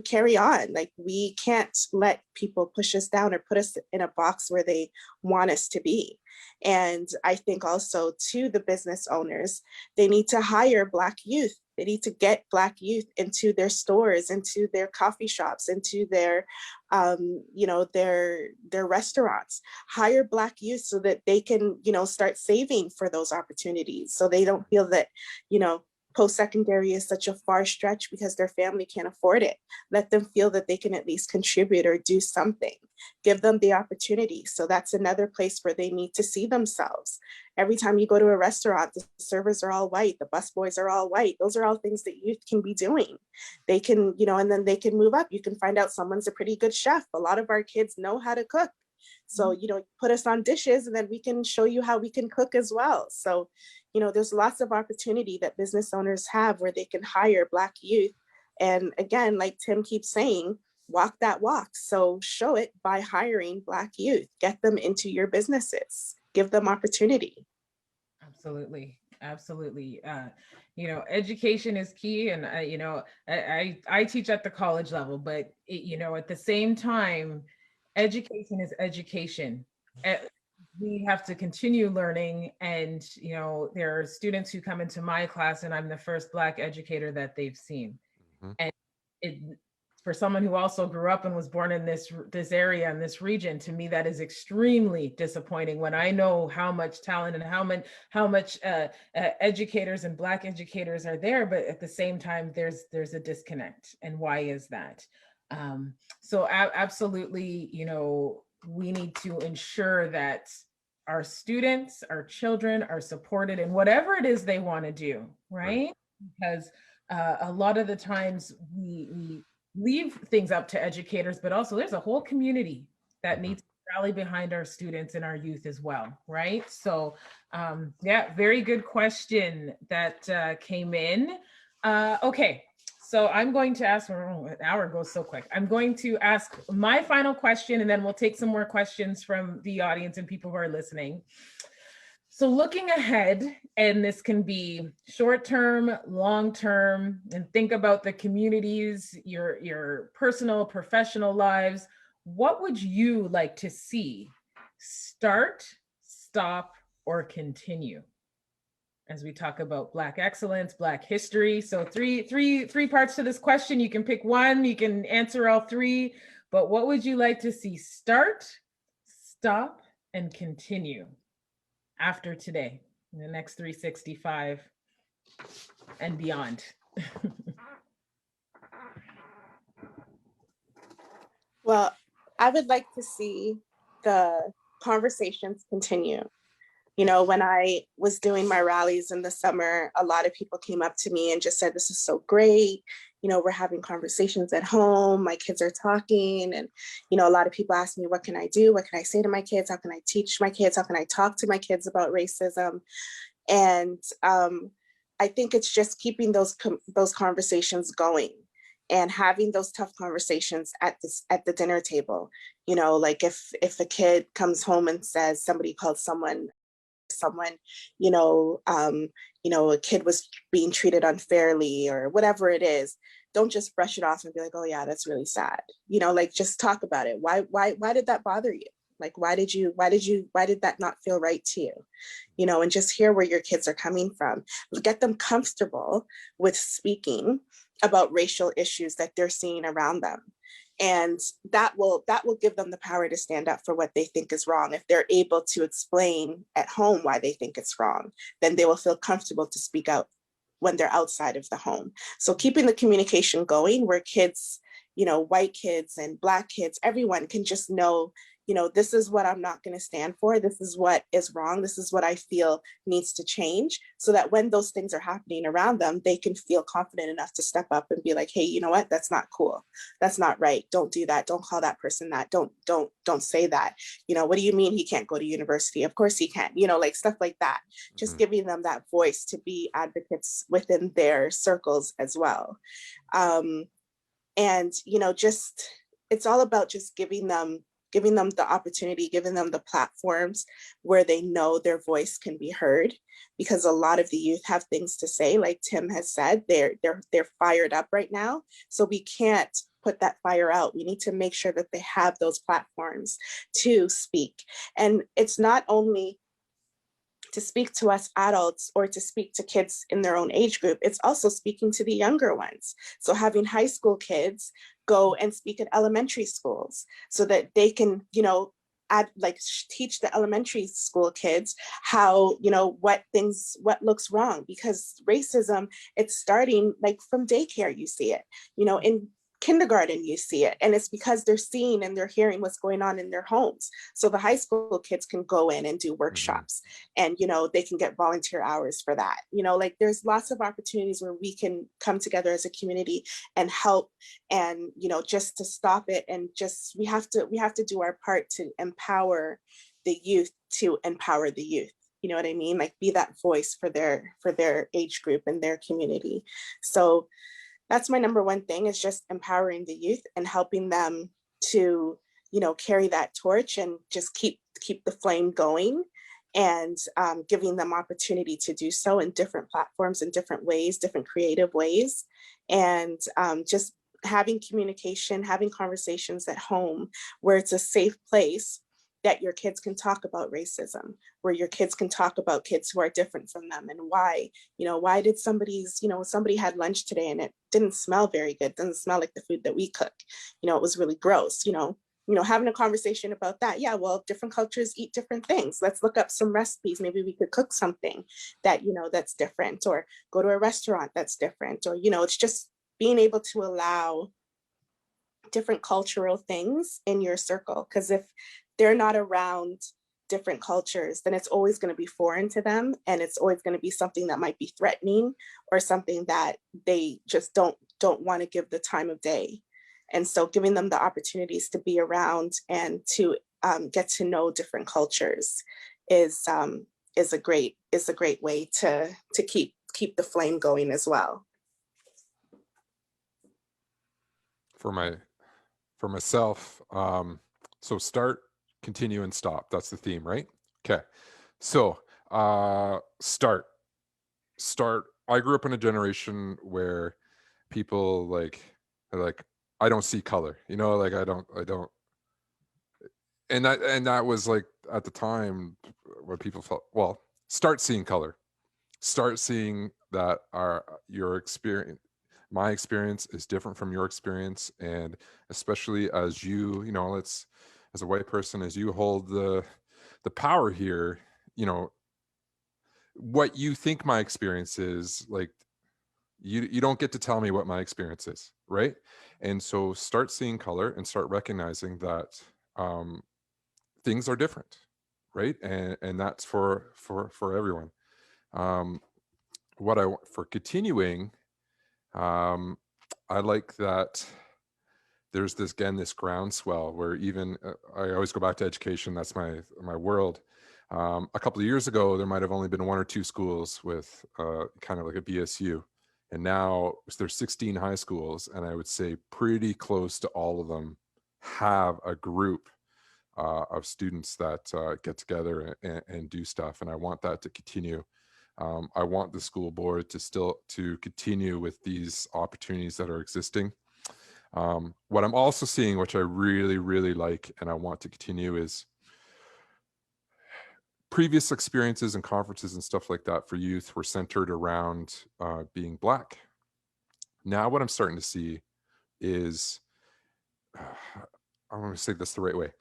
carry on. Like, we can't let people push us down or put us in a box where they want us to be. And I think also to the business owners, they need to hire Black youth. They need to get Black youth into their stores, into their coffee shops, into their, you know, their restaurants. Hire Black youth so that they can, you know, start saving for those opportunities. So they don't feel that, you know, post-secondary is such a far stretch because their family can't afford it. Let them feel that they can at least contribute or do something. Give them the opportunity. So that's another place where they need to see themselves. Every time you go to a restaurant, the servers are all white, the busboys are all white. Those are all things that youth can be doing. They can, you know, and then they can move up. You can find out someone's a pretty good chef. A lot of our kids know how to cook. So, you know, put us on dishes and then we can show you how we can cook as well. So, you know, there's lots of opportunity that business owners have where they can hire Black youth. And again, like Tim keeps saying, walk that walk. So show it by hiring Black youth, get them into your businesses, give them opportunity. Absolutely. Absolutely. You know, education is key. And, you know, I teach at the college level, but, you know, at the same time, education is education. We have to continue learning. And, you know, there are students who come into my class and I'm the first Black educator that they've seen. And for someone who also grew up and was born in this area and this region, to me, that is extremely disappointing when I know how much talent and how much educators and Black educators are there, but at the same time, there's a disconnect. And why is that? So absolutely, you know, we need to ensure that our students, our children are supported in whatever it is they want to do, right? Because a lot of the times we leave things up to educators, but also there's a whole community that needs to rally behind our students and our youth as well, right? So yeah, very good question that came in. Okay, so I'm going to ask, an hour goes so quick. I'm going to ask my final question, and then we'll take some more questions from the audience and people who are listening. So looking ahead, and this can be short-term, long-term, and think about the communities, your personal, professional lives. What would you like to see start, stop, or continue? As we talk about Black excellence, Black history. So three parts to this question. You can pick one, you can answer all three, but what would you like to see start, stop, and continue after today, in the next 365 and beyond? Well, I would like to see the conversations continue. You know, when I was doing my rallies in the summer, a lot of people came up to me and just said, this is so great. You know, we're having conversations at home. My kids are talking. And, you know, a lot of people ask me, what can I do? What can I say to my kids? How can I teach my kids? How can I talk to my kids about racism? And I think it's just keeping those conversations going and having those tough conversations at the dinner table. You know, like if a kid comes home and says somebody called someone, a kid was being treated unfairly or whatever it is, don't just brush it off and be like, oh yeah, that's really sad. You know, like just talk about it. Why did that bother you? Like, why did that not feel right to you? You know, and just hear where your kids are coming from. Get them comfortable with speaking about racial issues that they're seeing around them. And that will give them the power to stand up for what they think is wrong. If they're able to explain at home why they think it's wrong, then they will feel comfortable to speak out when they're outside of the home. So keeping the communication going where kids, you know, white kids and Black kids, everyone can just know, you know, this is what I'm not going to stand for. This is what is wrong. This is what I feel needs to change, so that when those things are happening around them, they can feel confident enough to step up and be like, hey, you know what? That's not cool. That's not right. Don't do that. Don't call that person that. Don't say that. You know, what do you mean he can't go to university? Of course he can. You know, like stuff like that. Just giving them that voice to be advocates within their circles as well. And, you know, just, it's all about just giving them the opportunity, giving them the platforms where they know their voice can be heard, because a lot of the youth have things to say. Like Tim has said, they're fired up right now. So we can't put that fire out. We need to make sure that they have those platforms to speak. And it's not only to speak to us adults or to speak to kids in their own age group, it's also speaking to the younger ones. So having high school kids go and speak at elementary schools so that they can, you know, teach the elementary school kids how, you know, what looks wrong, because racism, it's starting like from daycare. You see it, you know, in kindergarten, you see it, and it's because they're seeing and they're hearing what's going on in their homes. So the high school kids can go in and do workshops, and, you know, they can get volunteer hours for that. You know, like there's lots of opportunities where we can come together as a community and help, and, you know, just to stop it. And just, we have to do our part to empower the youth, to empower the youth. You know what I mean? Like be that voice for their age group and their community. So that's my number one thing, is just empowering the youth and helping them to, you know, carry that torch and just keep the flame going, and giving them opportunity to do so in different platforms, in different ways, different creative ways. And just having communication, having conversations at home where it's a safe place that your kids can talk about racism, where your kids can talk about kids who are different from them, and why, you know, why did somebody had lunch today and it didn't smell very good, doesn't smell like the food that we cook, you know, it was really gross, you know, having a conversation about that. Yeah, well, different cultures eat different things. Let's look up some recipes. Maybe we could cook something that, you know, that's different, or go to a restaurant that's different, or, you know, it's just being able to allow different cultural things in your circle. Because if they're not around different cultures, then it's always going to be foreign to them, and it's always going to be something that might be threatening, or something that they just don't want to give the time of day. And so giving them the opportunities to be around and to get to know different cultures is a great way to keep the flame going as well. For myself, so start, continue, and stop. That's the theme, right? Okay. So start. I grew up in a generation where people like I don't see color, you know, like I don't and that was like at the time when people felt, well, start seeing color, start seeing that your experience, my experience is different from your experience. And especially as you know, as a white person, as you hold the power here, you know, what you think my experience is, like, you don't get to tell me what my experience is, right? And so start seeing color and start recognizing that things are different, right? And that's for everyone. What I want for continuing, I like that there's this groundswell where even I always go back to education. That's my world. A couple of years ago, there might have only been 1 or 2 schools with kind of like a BSU. And now there's 16 high schools, and I would say pretty close to all of them have a group of students that get together and do stuff. And I want that to continue. I want the school board to continue with these opportunities that are existing. What I'm also seeing, which I really, really like, and I want to continue, is previous experiences and conferences and stuff like that for youth were centered around being Black. Now what I'm starting to see is, I want to say this the right way.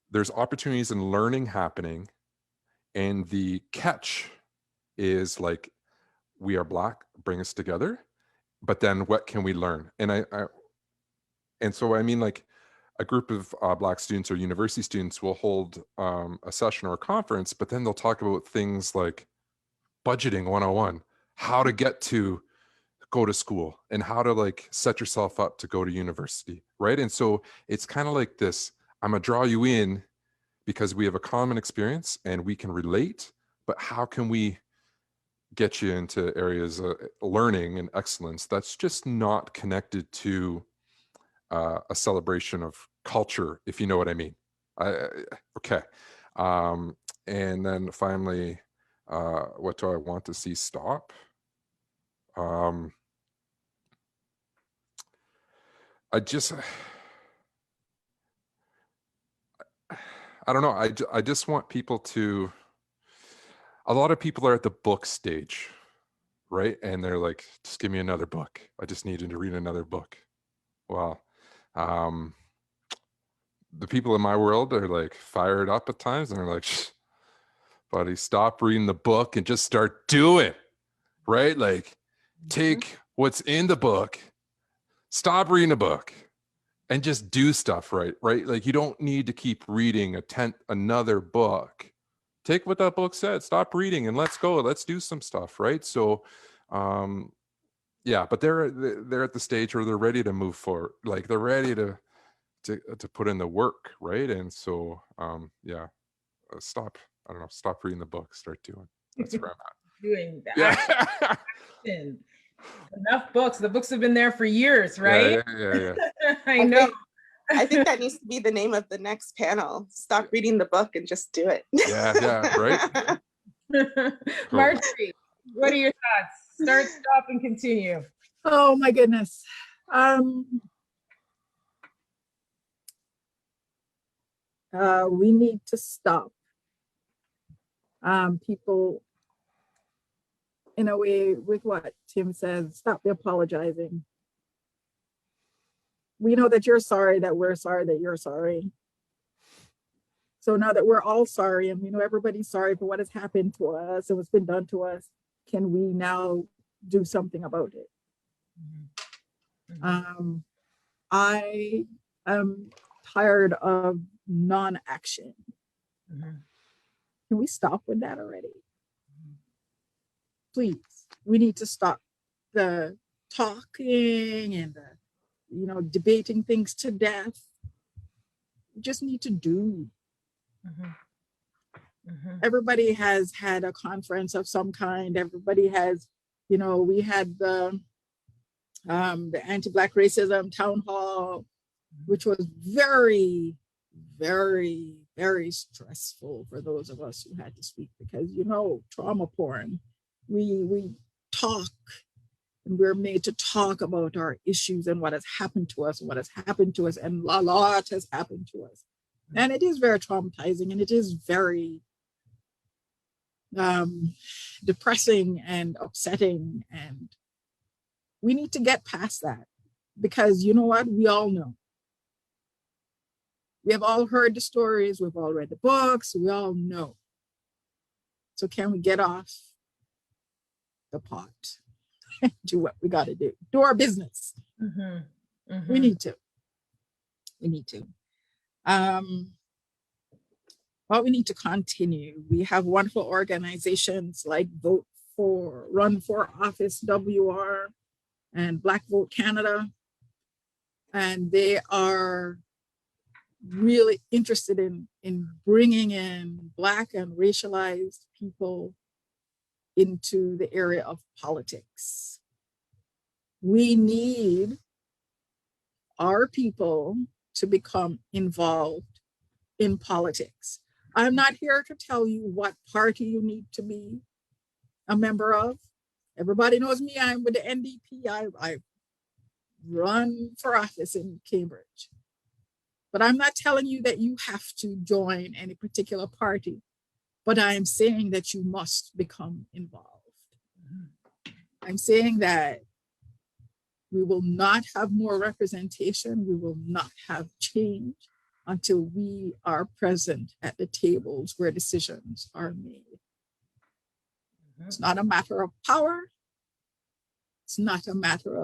There's opportunities and learning happening, and the catch is like, we are Black, bring us together, but then what can we learn? And so I mean, like, a group of Black students or university students will hold a session or a conference, but then they'll talk about things like budgeting 101, how to go to school, and how to like set yourself up to go to university, right? And so it's kind of like this, I'm gonna draw you in because we have a common experience and we can relate, but how can we get you into areas of learning and excellence that's just not connected to a celebration of culture, if you know what I mean. Okay. And then finally, what do I want to see stop? I don't know. I just want people to, a lot of people are at the book stage, right? And they're like, just give me another book. I just needed to read another book. Well, the people in my world are like fired up at times, and they're like, buddy, stop reading the book and just start doing, right? Like, take what's in the book, stop reading the book, and just do stuff, right? Like, you don't need to keep reading another book. Take what that book said, stop reading, and let's go. Let's do some stuff, right? So, yeah, but they're at the stage where they're ready to move forward. Like, they're ready to put in the work, right? And so, yeah, stop reading the book, start doing. That's where I'm at. Doing that. Yeah. Enough books. The books have been there for years, right? Yeah. I know. I think that needs to be the name of the next panel. Stop reading the book and just do it. Yeah, right. Cool. Marjorie, what are your thoughts? Start, stop, and continue. Oh my goodness. We need to stop. People, in a way, with what Tim says, stop the apologizing. We know that you're sorry, that we're sorry, that you're sorry. So now that we're all sorry, and we know everybody's sorry for what has happened to us and what's been done to us, can we now do something about it? Mm-hmm. I am tired of non-action. Mm-hmm. Can we stop with that already? Mm-hmm. Please, we need to stop the talking and the debating things to death. We just need to do. Everybody has had a conference of some kind. Everybody has, we had the anti-Black racism town hall, which was very, very, very stressful for those of us who had to speak, because trauma porn, we talk and we're made to talk about our issues and what has happened to us, and a lot has happened to us. And it is very traumatizing, and it is very depressing and upsetting, and we need to get past that, because you know what? We all know. We have all heard the stories, we've all read the books, we all know. So can we get off the pot and do what we got to do? Do our business. We need to. But we need to continue. We have wonderful organizations like Run for Office WR and Black Vote Canada. And they are really interested in bringing in Black and racialized people into the area of politics. We need our people to become involved in politics. I'm not here to tell you what party you need to be a member of. Everybody knows me, I'm with the NDP. I run for office in Cambridge. But I'm not telling you that you have to join any particular party, but I am saying that you must become involved. I'm saying that we will not have more representation, we will not have change until we are present at the tables where decisions are made. It's not a matter of power. It's not a matter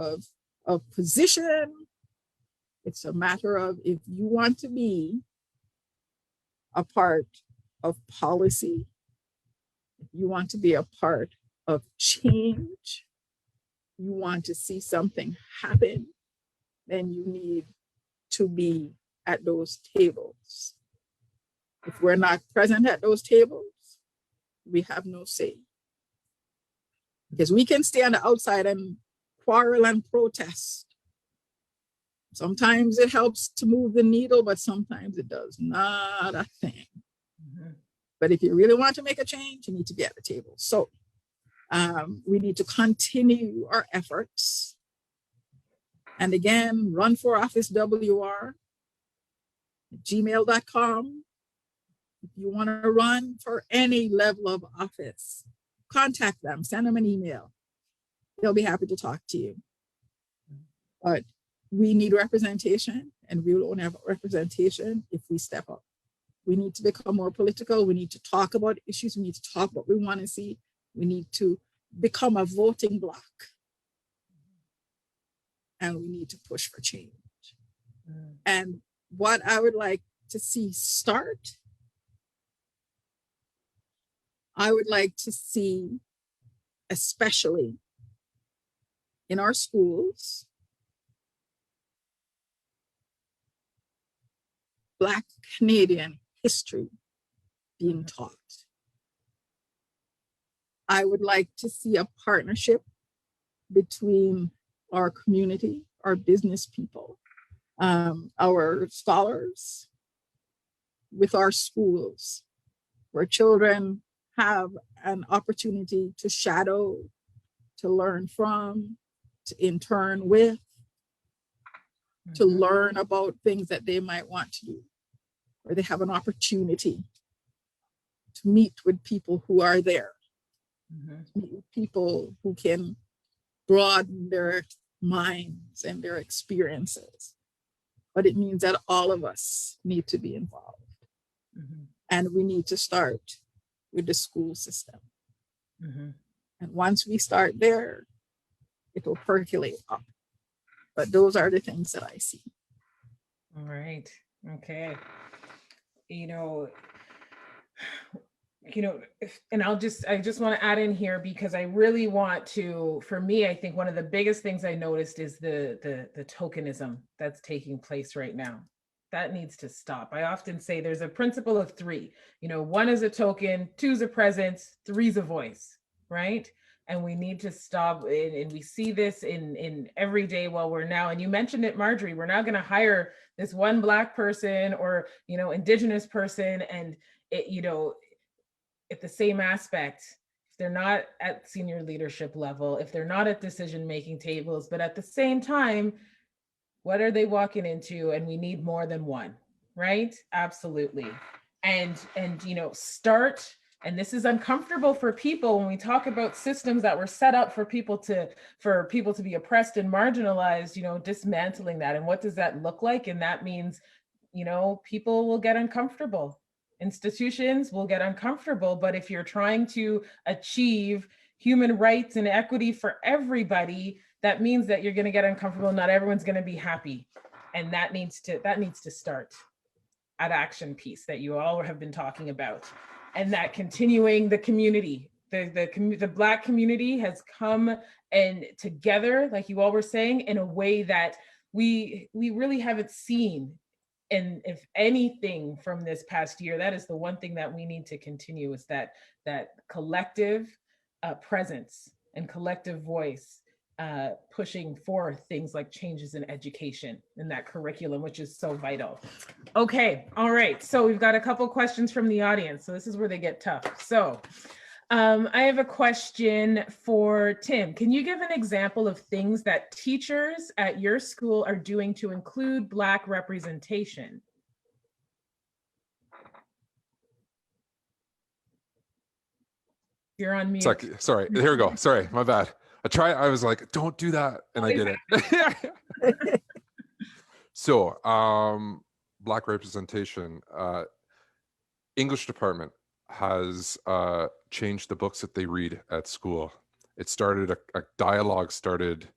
of position. It's a matter of, if you want to be a part of policy, if you want to be a part of change, you want to see something happen, then you need to be at those tables. If we're not present at those tables, we have no say. Because we can stay on the outside and quarrel and protest. Sometimes it helps to move the needle, but sometimes it does not a thing. But if you really want to make a change, you need to be at the table. So we need to continue our efforts. And again, Run for Office WR, gmail.com. If you want to run for any level of office, contact them, send them an email. They'll be happy to talk to you. But we need representation, and we will only have representation if we step up. We need to become more political. We need to talk about issues. We need to talk what we want to see. We need to become a voting bloc. And we need to push for change. And what I would like to see start, I would like to see, especially in our schools, Black Canadian history being taught. I would like to see a partnership between our community, our business people, our scholars, with our schools, where children have an opportunity to shadow, to learn from, to intern with, to learn about things that they might want to do, or they have an opportunity to meet with people who are there, to meet with people who can broaden their minds and their experiences. But it means that all of us need to be involved. And we need to start with the school system. And once we start there, it will percolate up. But those are the things that I see. All right. Okay. You know, you know, and I just want to add in here, because I really want to, for me, I think one of the biggest things I noticed is the tokenism that's taking place right now. That needs to stop. I often say there's a principle of three. You know, one is a token, two is a presence, three is a voice, right? And we need to stop. And we see this in every day while we're now, and you mentioned it, Marjorie, we're now going to hire this one Black person or, you know, Indigenous person, and it, you know, at the same aspect, if they're not at senior leadership level, if they're not at decision-making tables, but at the same time, what are they walking into? And we need more than one, right? Absolutely. And you know, start, and this is uncomfortable for people when we talk about systems that were set up for people to be oppressed and marginalized, you know, dismantling that. And what does that look like? And that means, you know, people will get uncomfortable. Institutions will get uncomfortable, but if you're trying to achieve human rights and equity for everybody, that means that you're going to get uncomfortable. Not everyone's going to be happy, and that needs to start at action piece that you all have been talking about, and that continuing the community. The Black community has come and together, like you all were saying, in a way that we really haven't seen. And if anything from this past year, that is the one thing that we need to continue, is that collective presence and collective voice, pushing for things like changes in education and that curriculum, which is so vital. Okay, all right. So we've got a couple questions from the audience. So this is where they get tough. So I have a question for Tim. Can you give an example of things that teachers at your school are doing to include Black representation? You're on mute. Sorry, here we go. Sorry, my bad. I was like, don't do that. And I did it. So, Black representation, English department has changed the books that they read at school. It started, a dialogue started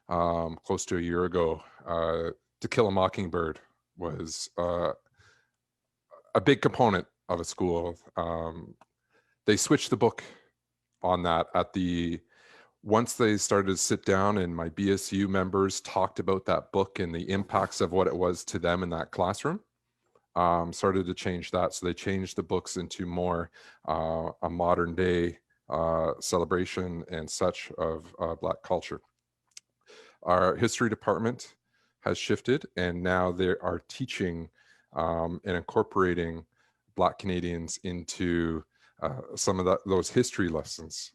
close to a year ago. To Kill a Mockingbird was a big component of a school. They switched the book on that once they started to sit down, and my BSU members talked about that book and the impacts of what it was to them in that classroom. Started to change that. So they changed the books into more a modern day celebration and such of Black culture. Our history department has shifted, and now they are teaching and incorporating Black Canadians into some of those history lessons,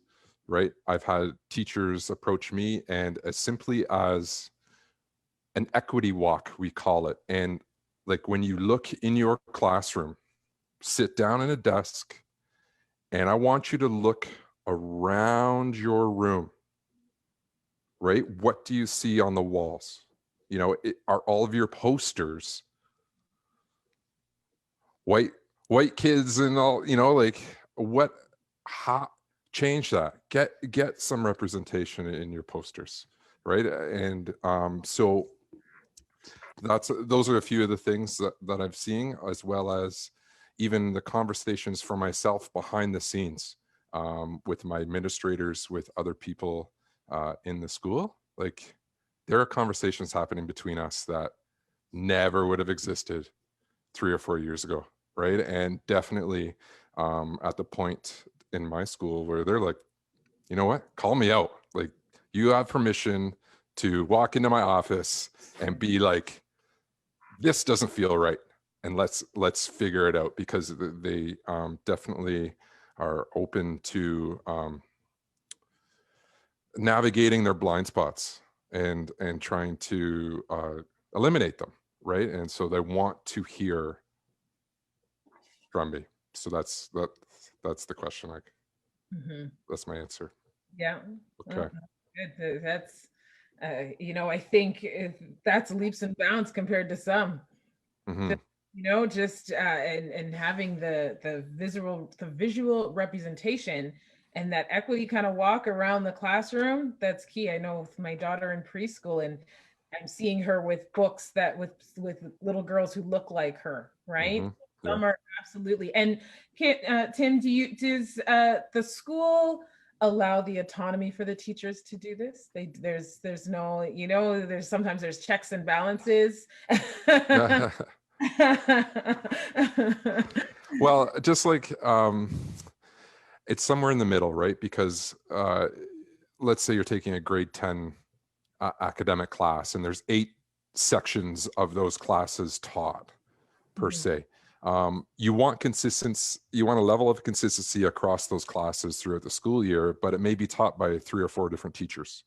right? I've had teachers approach me, and as simply as an equity walk, we call it. And like, when you look in your classroom, sit down in a desk, and I want you to look around your room, right? What do you see on the walls? You know, are all of your posters white kids and all, you know, like, what, how, change that, get some representation in your posters, right? And so those are a few of the things that I've seen, as well as even the conversations for myself behind the scenes with my administrators, with other people in the school. Like, there are conversations happening between us that never would have existed 3 or 4 years ago, right? And definitely at the point in my school where they're like, you know what, call me out. Like, you have permission to walk into my office and be like, this doesn't feel right, and let's figure it out, because they definitely are open to navigating their blind spots and trying to eliminate them, right? And so they want to hear from me. So that's the question. Like, that's my answer. Yeah. Okay. Good. That's you know, I think that's leaps and bounds compared to some. Just, you know, just and having the visual representation and that equity kind of walk around the classroom, that's key. I know with my daughter in preschool, and I'm seeing her with books that with little girls who look like her, right? Summer, absolutely. And Tim, does the school allow the autonomy for the teachers to do this? There's no, sometimes there's checks and balances. Well, just like it's somewhere in the middle, right? Because let's say you're taking a grade 10 academic class, and there's 8 sections of those classes taught per se. You want consistency, you want a level of consistency across those classes throughout the school year, but it may be taught by 3 or 4 different teachers,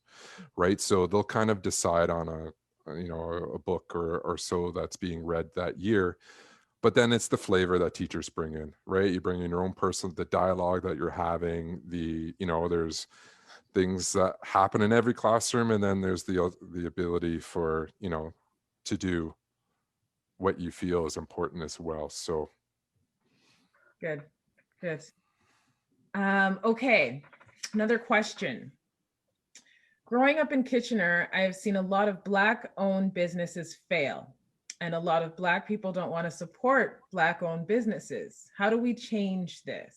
right? So they'll kind of decide on a book or so that's being read that year. But then it's the flavor that teachers bring in, right? You bring in your own the dialogue that you're having, there's things that happen in every classroom, and then there's the ability for, to do what you feel is important as well. So good. Okay, another question. Growing up in Kitchener, I have seen a lot of Black-owned businesses fail, and a lot of Black people don't want to support Black-owned businesses. How do we change this?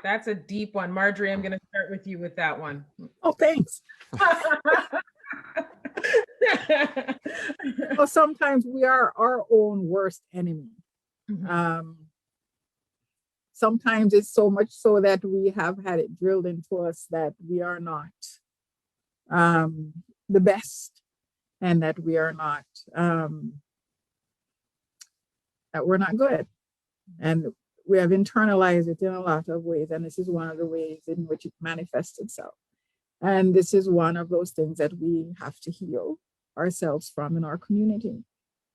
That's a deep one. Marjorie, I'm going to start with you with that one. Oh, thanks. Well, sometimes we are our own worst enemy. Sometimes it's so much so that we have had it drilled into us that we are not the best, and that we are not that we're not good, and we have internalized it in a lot of ways, and this is one of the ways in which it manifests itself. And this is one of those things that we have to heal ourselves from in our community.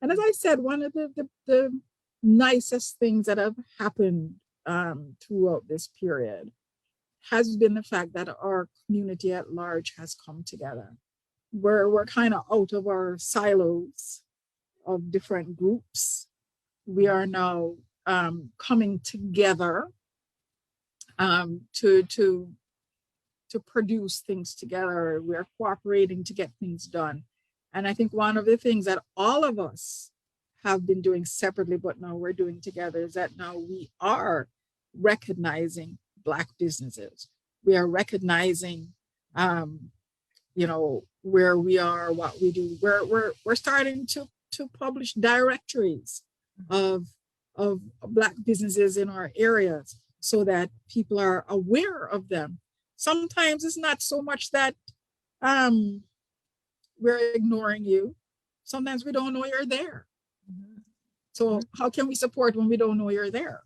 And as I said, one of the nicest things that have happened throughout this period has been the fact that our community at large has come together. We're kind of out of our silos of different groups. We are now coming together to produce things together. We're cooperating to get things done. And I think one of the things that all of us have been doing separately, but now we're doing together, is that now we are recognizing Black businesses. We are recognizing, where we are, what we do. We're starting to publish directories of Black businesses in our areas so that people are aware of them. Sometimes it's not so much that we're ignoring you. Sometimes we don't know you're there. So how can we support when we don't know you're there?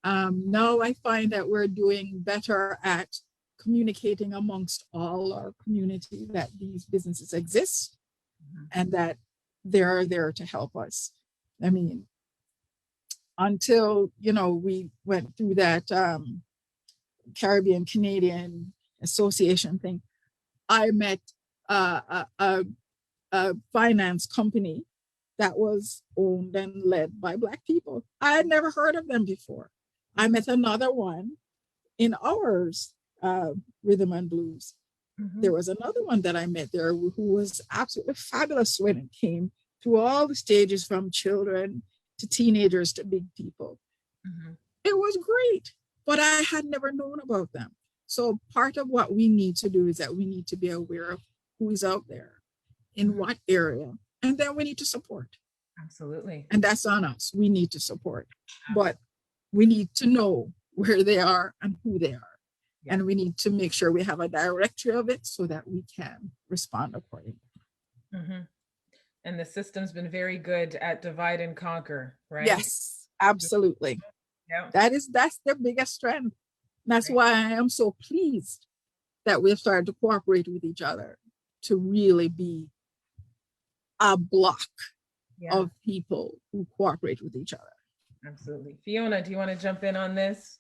Now I find that we're doing better at communicating amongst all our community that these businesses exist and that they're there to help us. I mean, until, we went through that Caribbean Canadian Association thing, I met a finance company that was owned and led by Black people. I had never heard of them before. I met another one in ours, Rhythm and Blues. There was another one that I met there who was absolutely fabulous when it came to all the stages, from children to teenagers to big people. It was great, but I had never known about them. So part of what we need to do is that we need to be aware of who is out there, in what area, and then we need to support. Absolutely. And that's on us. We need to support, but we need to know where they are and who they are. Yeah. And we need to make sure we have a directory of it so that we can respond accordingly. And the system's been very good at divide and conquer, right? Yes, absolutely. Yeah. That's their biggest strength. That's why I am so pleased that we've started to cooperate with each other to really be a block of people who cooperate with each other. Absolutely. Fiona, do you want to jump in on this?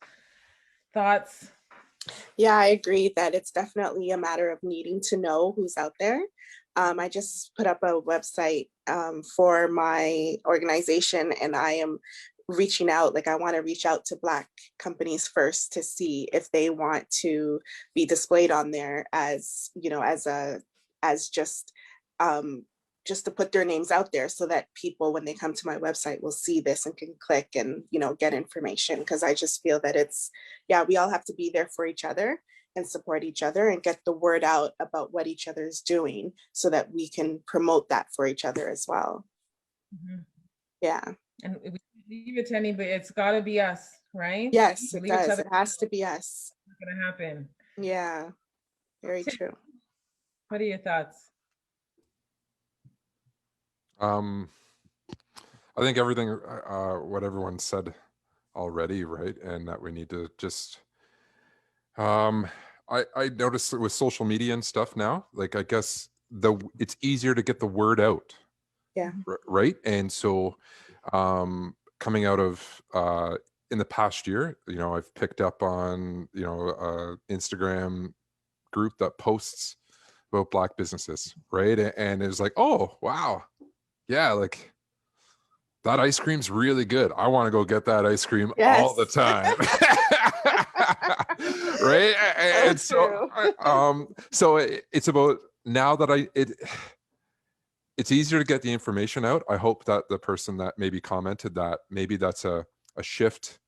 Thoughts? Yeah, I agree that it's definitely a matter of needing to know who's out there. I just put up a website for my organization, and I am reaching out, I want to reach out to Black companies first to see if they want to be displayed on there as, as just just to put their names out there so that people, when they come to my website, will see this and can click and, you know, get information. Because I just feel that it's, yeah, we all have to be there for each other and support each other and get the word out about what each other is doing so that we can promote that for each other as well. Yeah. And we leave it to anybody, it's got to be us, right? Yes, it does. It has to be us. It's going to happen. Yeah, very true. What are your thoughts? I think everything, what everyone said already, right? And that we need to just, I noticed that with social media and stuff now, like, I guess it's easier to get the word out. Yeah. Right. And so, coming out of, in the past year, you know, I've picked up on, you know, Instagram group that posts about Black businesses, right? And it was like, oh, wow. Yeah, like that ice cream's really good. I want to go get that ice cream all the time. Right? And so, so it's about now that it's easier to get the information out. I hope that the person that maybe commented that, maybe that's a shift.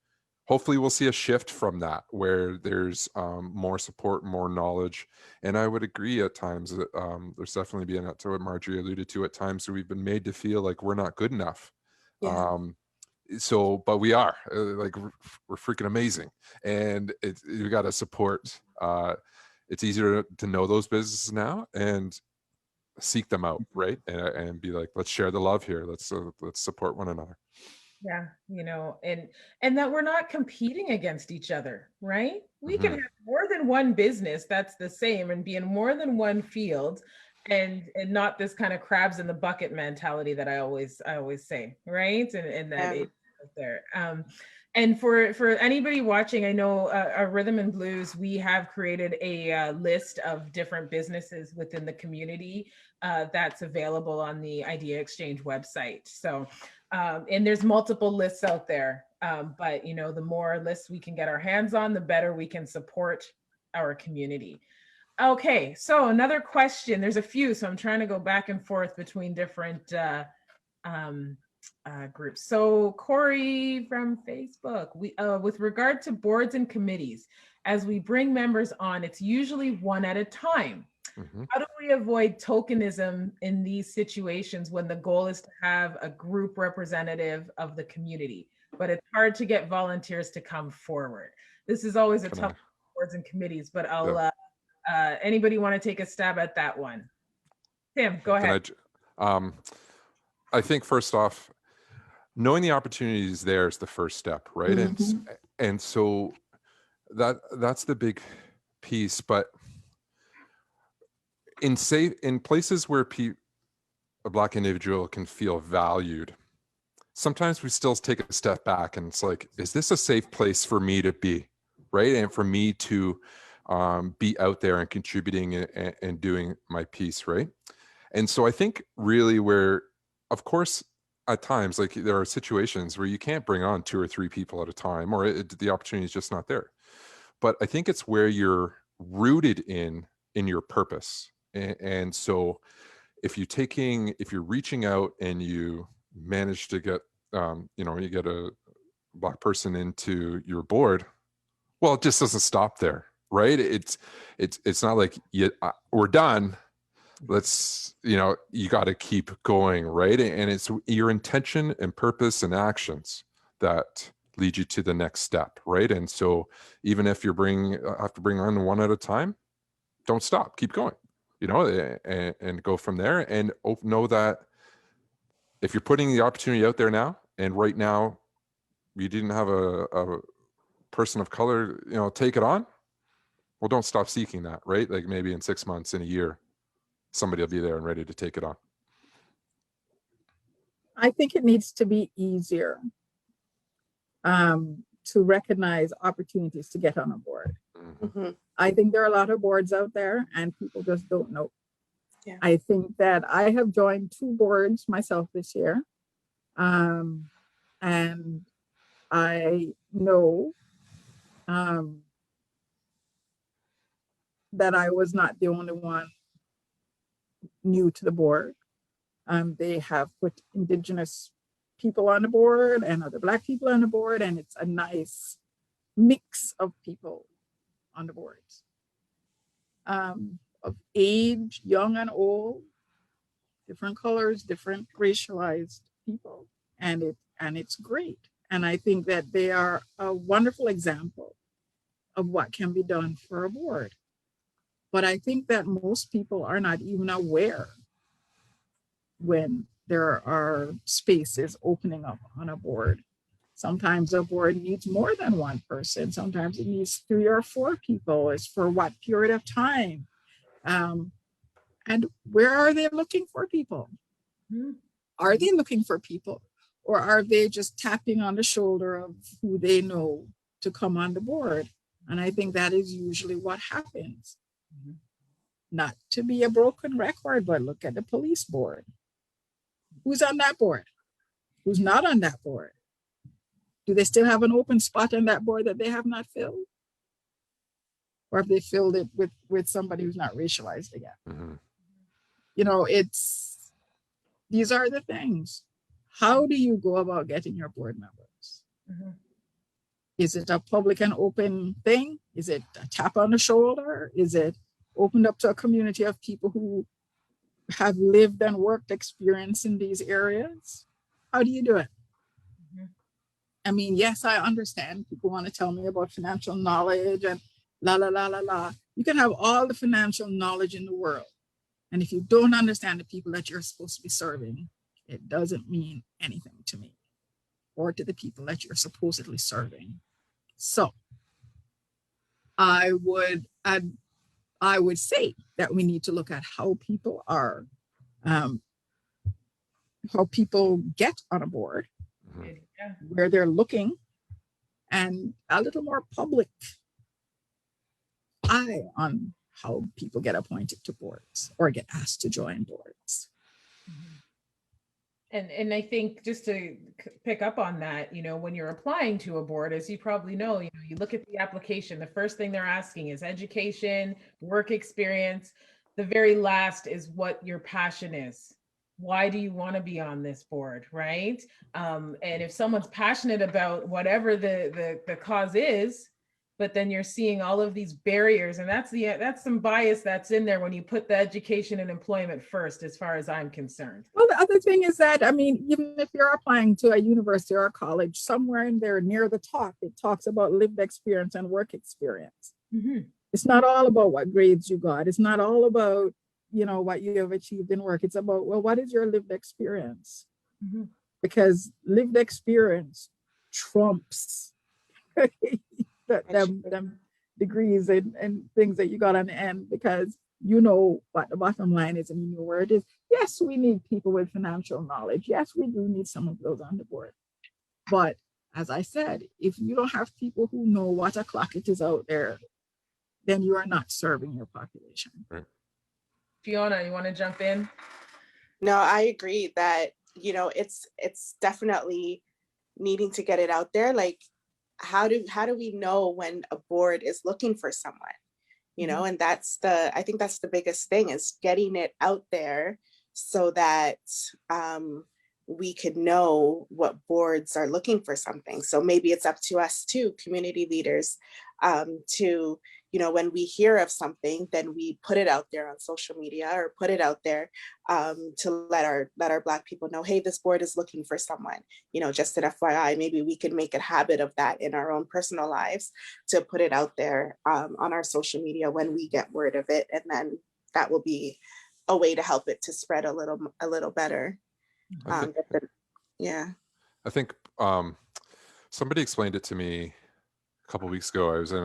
Hopefully we'll see a shift from that where there's more support, more knowledge. And I would agree at times that there's definitely been, to what Marjorie alluded to, at times we've been made to feel like we're not good enough. Yeah. So, but we are, like, we're freaking amazing. And we got to support. It's easier to know those businesses now and seek them out, right? And be like, let's share the love here. Let's support one another. Yeah, you know, and that we're not competing against each other, right? We can have more than one business that's the same and be in more than one field, and not this kind of crabs in the bucket mentality that I always say, right? And that it's there. And for anybody watching, I know our Rhythm and Blues, we have created a list of different businesses within the community that's available on the Idea Exchange website. So, and there's multiple lists out there, but you know, the more lists we can get our hands on, the better we can support our community. Okay, so another question. There's a few, so I'm trying to go back and forth between different groups. So Corey from Facebook, we with regard to boards and committees, as we bring members on, it's usually one at a time. How do we avoid tokenism in these situations when the goal is to have a group representative of the community, but it's hard to get volunteers to come forward? This is always a tough boards and committees, but I'll anybody want to take a stab at that one? Tim, go ahead. I think first off, knowing the opportunities there is the first step, right? And so that's the big piece. But in places where a Black individual can feel valued, sometimes we still take a step back and it's like, is this a safe place for me to be, right? And for me to be out there and contributing and doing my piece, right? And so I think really where, of course, at times, like, there are situations where you can't bring on 2 or 3 people at a time, or the opportunity is just not there. But I think it's where you're rooted in your purpose. And so if you're reaching out and you manage to get, you get a Black person into your board, well, it just doesn't stop there, right? It's not like we're done. Let's, you got to keep going, right? And it's your intention and purpose and actions that lead you to the next step, right? And so even if have to bring on one at a time, don't stop, keep going, and go from there. And know that if you're putting the opportunity out there now, and right now you didn't have a person of color, take it on, well, don't stop seeking that, right? Like maybe in 6 months, in a year, somebody will be there and ready to take it on. I think it needs to be easier to recognize opportunities to get on a board. I think there are a lot of boards out there and people just don't know. Yeah. I think that I have joined 2 boards myself this year. And I know that I was not the only one new to the board. They have put Indigenous people on the board and other Black people on the board, and it's a nice mix of people on the boards. Of age, young and old, different colors, different racialized people, and it's great. And I think that they are a wonderful example of what can be done for a board. But I think that most people are not even aware when there are spaces opening up on a board. Sometimes a board needs more than one person. Sometimes it needs 3 or 4 people. It's for what period of time? And where are they looking for people? Are they looking for people? Or are they just tapping on the shoulder of who they know to come on the board? And I think that is usually what happens. Not to be a broken record, but look at the police board. Who's on that board? Who's not on that board? Do they still have an open spot on that board that they have not filled? Or have they filled it with somebody who's not racialized again? You know, these are the things. How do you go about getting your board members? Is it a public and open thing? Is it a tap on the shoulder? Is it opened up to a community of people who have lived and worked experience in these areas? How do you do it? I mean, yes, I understand people want to tell me about financial knowledge and la, la, la, la, la. You can have all the financial knowledge in the world. And if you don't understand the people that you're supposed to be serving, it doesn't mean anything to me or to the people that you're supposedly serving. So I would say that we need to look at how people are, how people get on a board, where they're looking, and a little more public eye on how people get appointed to boards or get asked to join boards. And I think just to pick up on that, you know, when you're applying to a board, as you probably know, you look at the application, the first thing they're asking is education, work experience. The very last is what your passion is. Why do you want to be on this board, right? And if someone's passionate about whatever the cause is, but then you're seeing all of these barriers, and that's some bias that's in there when you put the education and employment first, as far as I'm concerned. Well, the other thing is that, I mean, even if you're applying to a university or a college, somewhere in there near the top, it talks about lived experience and work experience. It's not all about what grades you got. It's not all about, you know, what you have achieved in work. It's about, well, what is your lived experience? Because lived experience trumps them degrees and things that you got on the end, because you know what the bottom line is and you know where it is. Yes, we need people with financial knowledge. Yes, we do need some of those on the board. But as I said, if you don't have people who know what o'clock it is out there, then you are not serving your population. Fiona, you want to jump in? No, I agree that, you know, it's definitely needing to get it out there. Like, how do we know when a board is looking for someone? You know, and I think that's the biggest thing, is getting it out there so that we could know what boards are looking for something. So maybe it's up to us too, community leaders, to, you know, when we hear of something, then we put it out there on social media or put it out there to let our Black people know, hey, this board is looking for someone. You know, just an FYI, maybe we can make a habit of that in our own personal lives, to put it out there on our social media when we get word of it, and then that will be a way to help it to spread a little better. I think somebody explained it to me a couple of weeks ago. I was in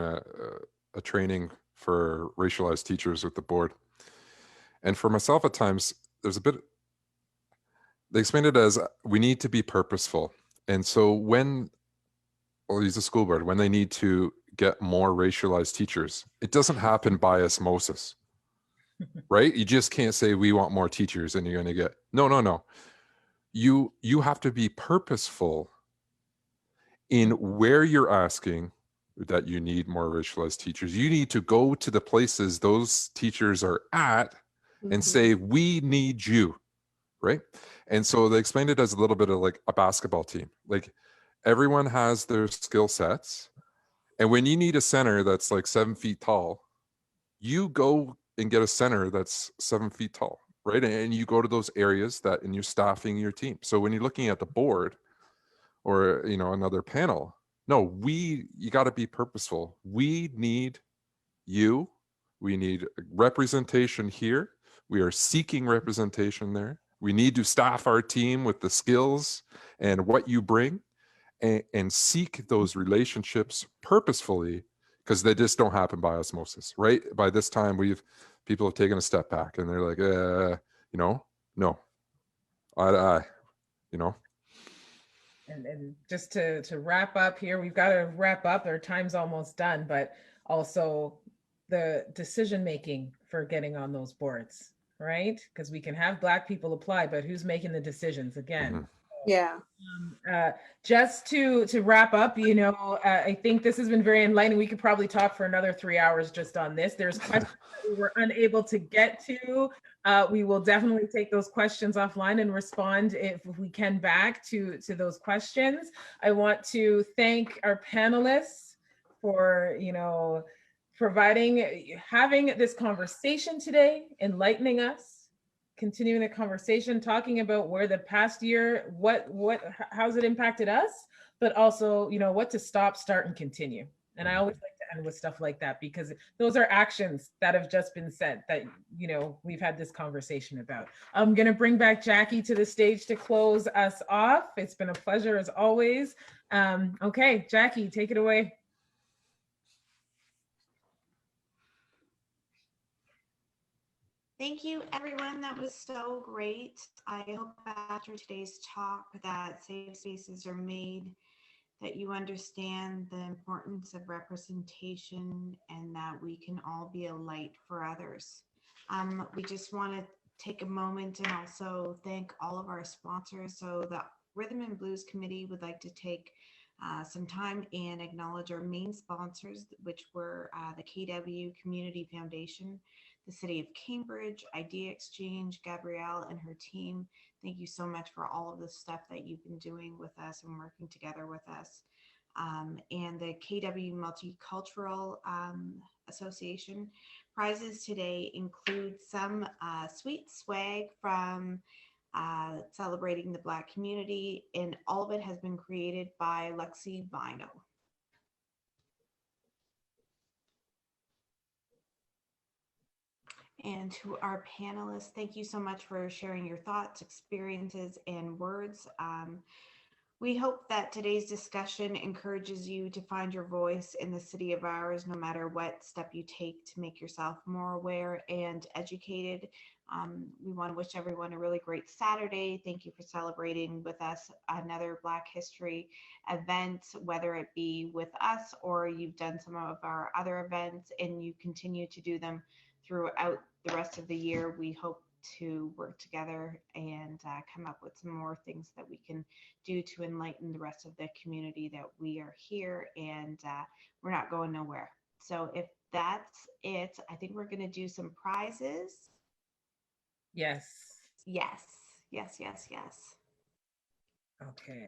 a training for racialized teachers with the board, and for myself at times there's a bit, they explained it as we need to be purposeful. And so when, I'll use the school board, when they need to get more racialized teachers, it doesn't happen by osmosis, right? You just can't say we want more teachers and you're going to get, no. You have to be purposeful in where you're asking that you need more racialized teachers. You need to go to the places those teachers are at and say, we need you. right? And so they explained it as a little bit of like a basketball team. Like everyone has their skill sets. And when you need a center that's like 7 feet tall, you go and get a center that's 7 feet tall, right? And you go to those areas that, and you're staffing your team. So when you're looking at the board or, you know, another panel, no, you got to be purposeful. We need you. We need representation here. We are seeking representation there. We need to staff our team with the skills and what you bring, and seek those relationships purposefully, because they just don't happen by osmosis, right? By this time, people have taken a step back and they're like, you know, no, you know. And just to wrap up here, we've got to wrap up. Our time's almost done, but also the decision making for getting on those boards, right? Because we can have Black people apply, but who's making the decisions again? Mhm. Yeah. Just to wrap up, you know, I think this has been very enlightening. We could probably talk for another 3 hours just on this. There's questions that we were unable to get to. We will definitely take those questions offline and respond if we can back to those questions. I want to thank our panelists for, you know, having this conversation today, enlightening us, continuing the conversation, talking about where the past year, how's it impacted us, but also, you know, what to stop, start, and continue. And I always like to end with stuff like that, because those are actions that have just been said that, you know, we've had this conversation about. I'm going to bring back Jackie to the stage to close us off. It's been a pleasure as always. Okay, Jackie, take it away. Thank you, everyone. That was so great. I hope after today's talk that safe spaces are made, that you understand the importance of representation, and that we can all be a light for others. We just want to take a moment and also thank all of our sponsors. So the Rhythm and Blues Committee would like to take some time and acknowledge our main sponsors, which were the KW Community Foundation, the City of Cambridge, Idea Exchange, Gabrielle and her team. Thank you so much for all of the stuff that you've been doing with us and working together with us. And the KW Multicultural Association. Prizes today include some sweet swag from celebrating the Black community, and all of it has been created by Lexi Vino. And to our panelists, thank you so much for sharing your thoughts, experiences, and words. We hope that today's discussion encourages you to find your voice in the city of ours, no matter what step you take to make yourself more aware and educated. We want to wish everyone a really great Saturday. Thank you for celebrating with us another Black History event, whether it be with us or you've done some of our other events and you continue to do them throughout the rest of the year. We hope to work together and come up with some more things that we can do to enlighten the rest of the community that we are here, and we're not going nowhere. So if that's it, I think we're going to do some prizes. Yes. Yes, yes, yes, yes. Okay.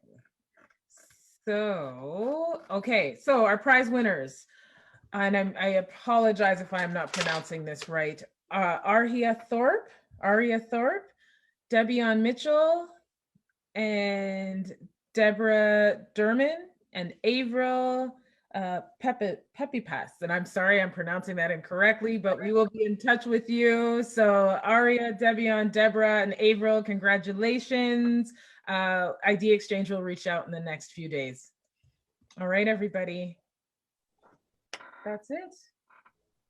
So our prize winners, and I apologize if I'm not pronouncing this right. Aria Thorpe, Debion Mitchell, and Deborah Derman, and Avril Pepipas. And I'm sorry I'm pronouncing that incorrectly, but we will be in touch with you. So Aria, Debion, Deborah, and Avril, congratulations. Idea Exchange will reach out in the next few days. All right, everybody. That's it.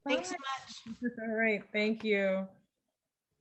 Thanks so much. All right, thank you.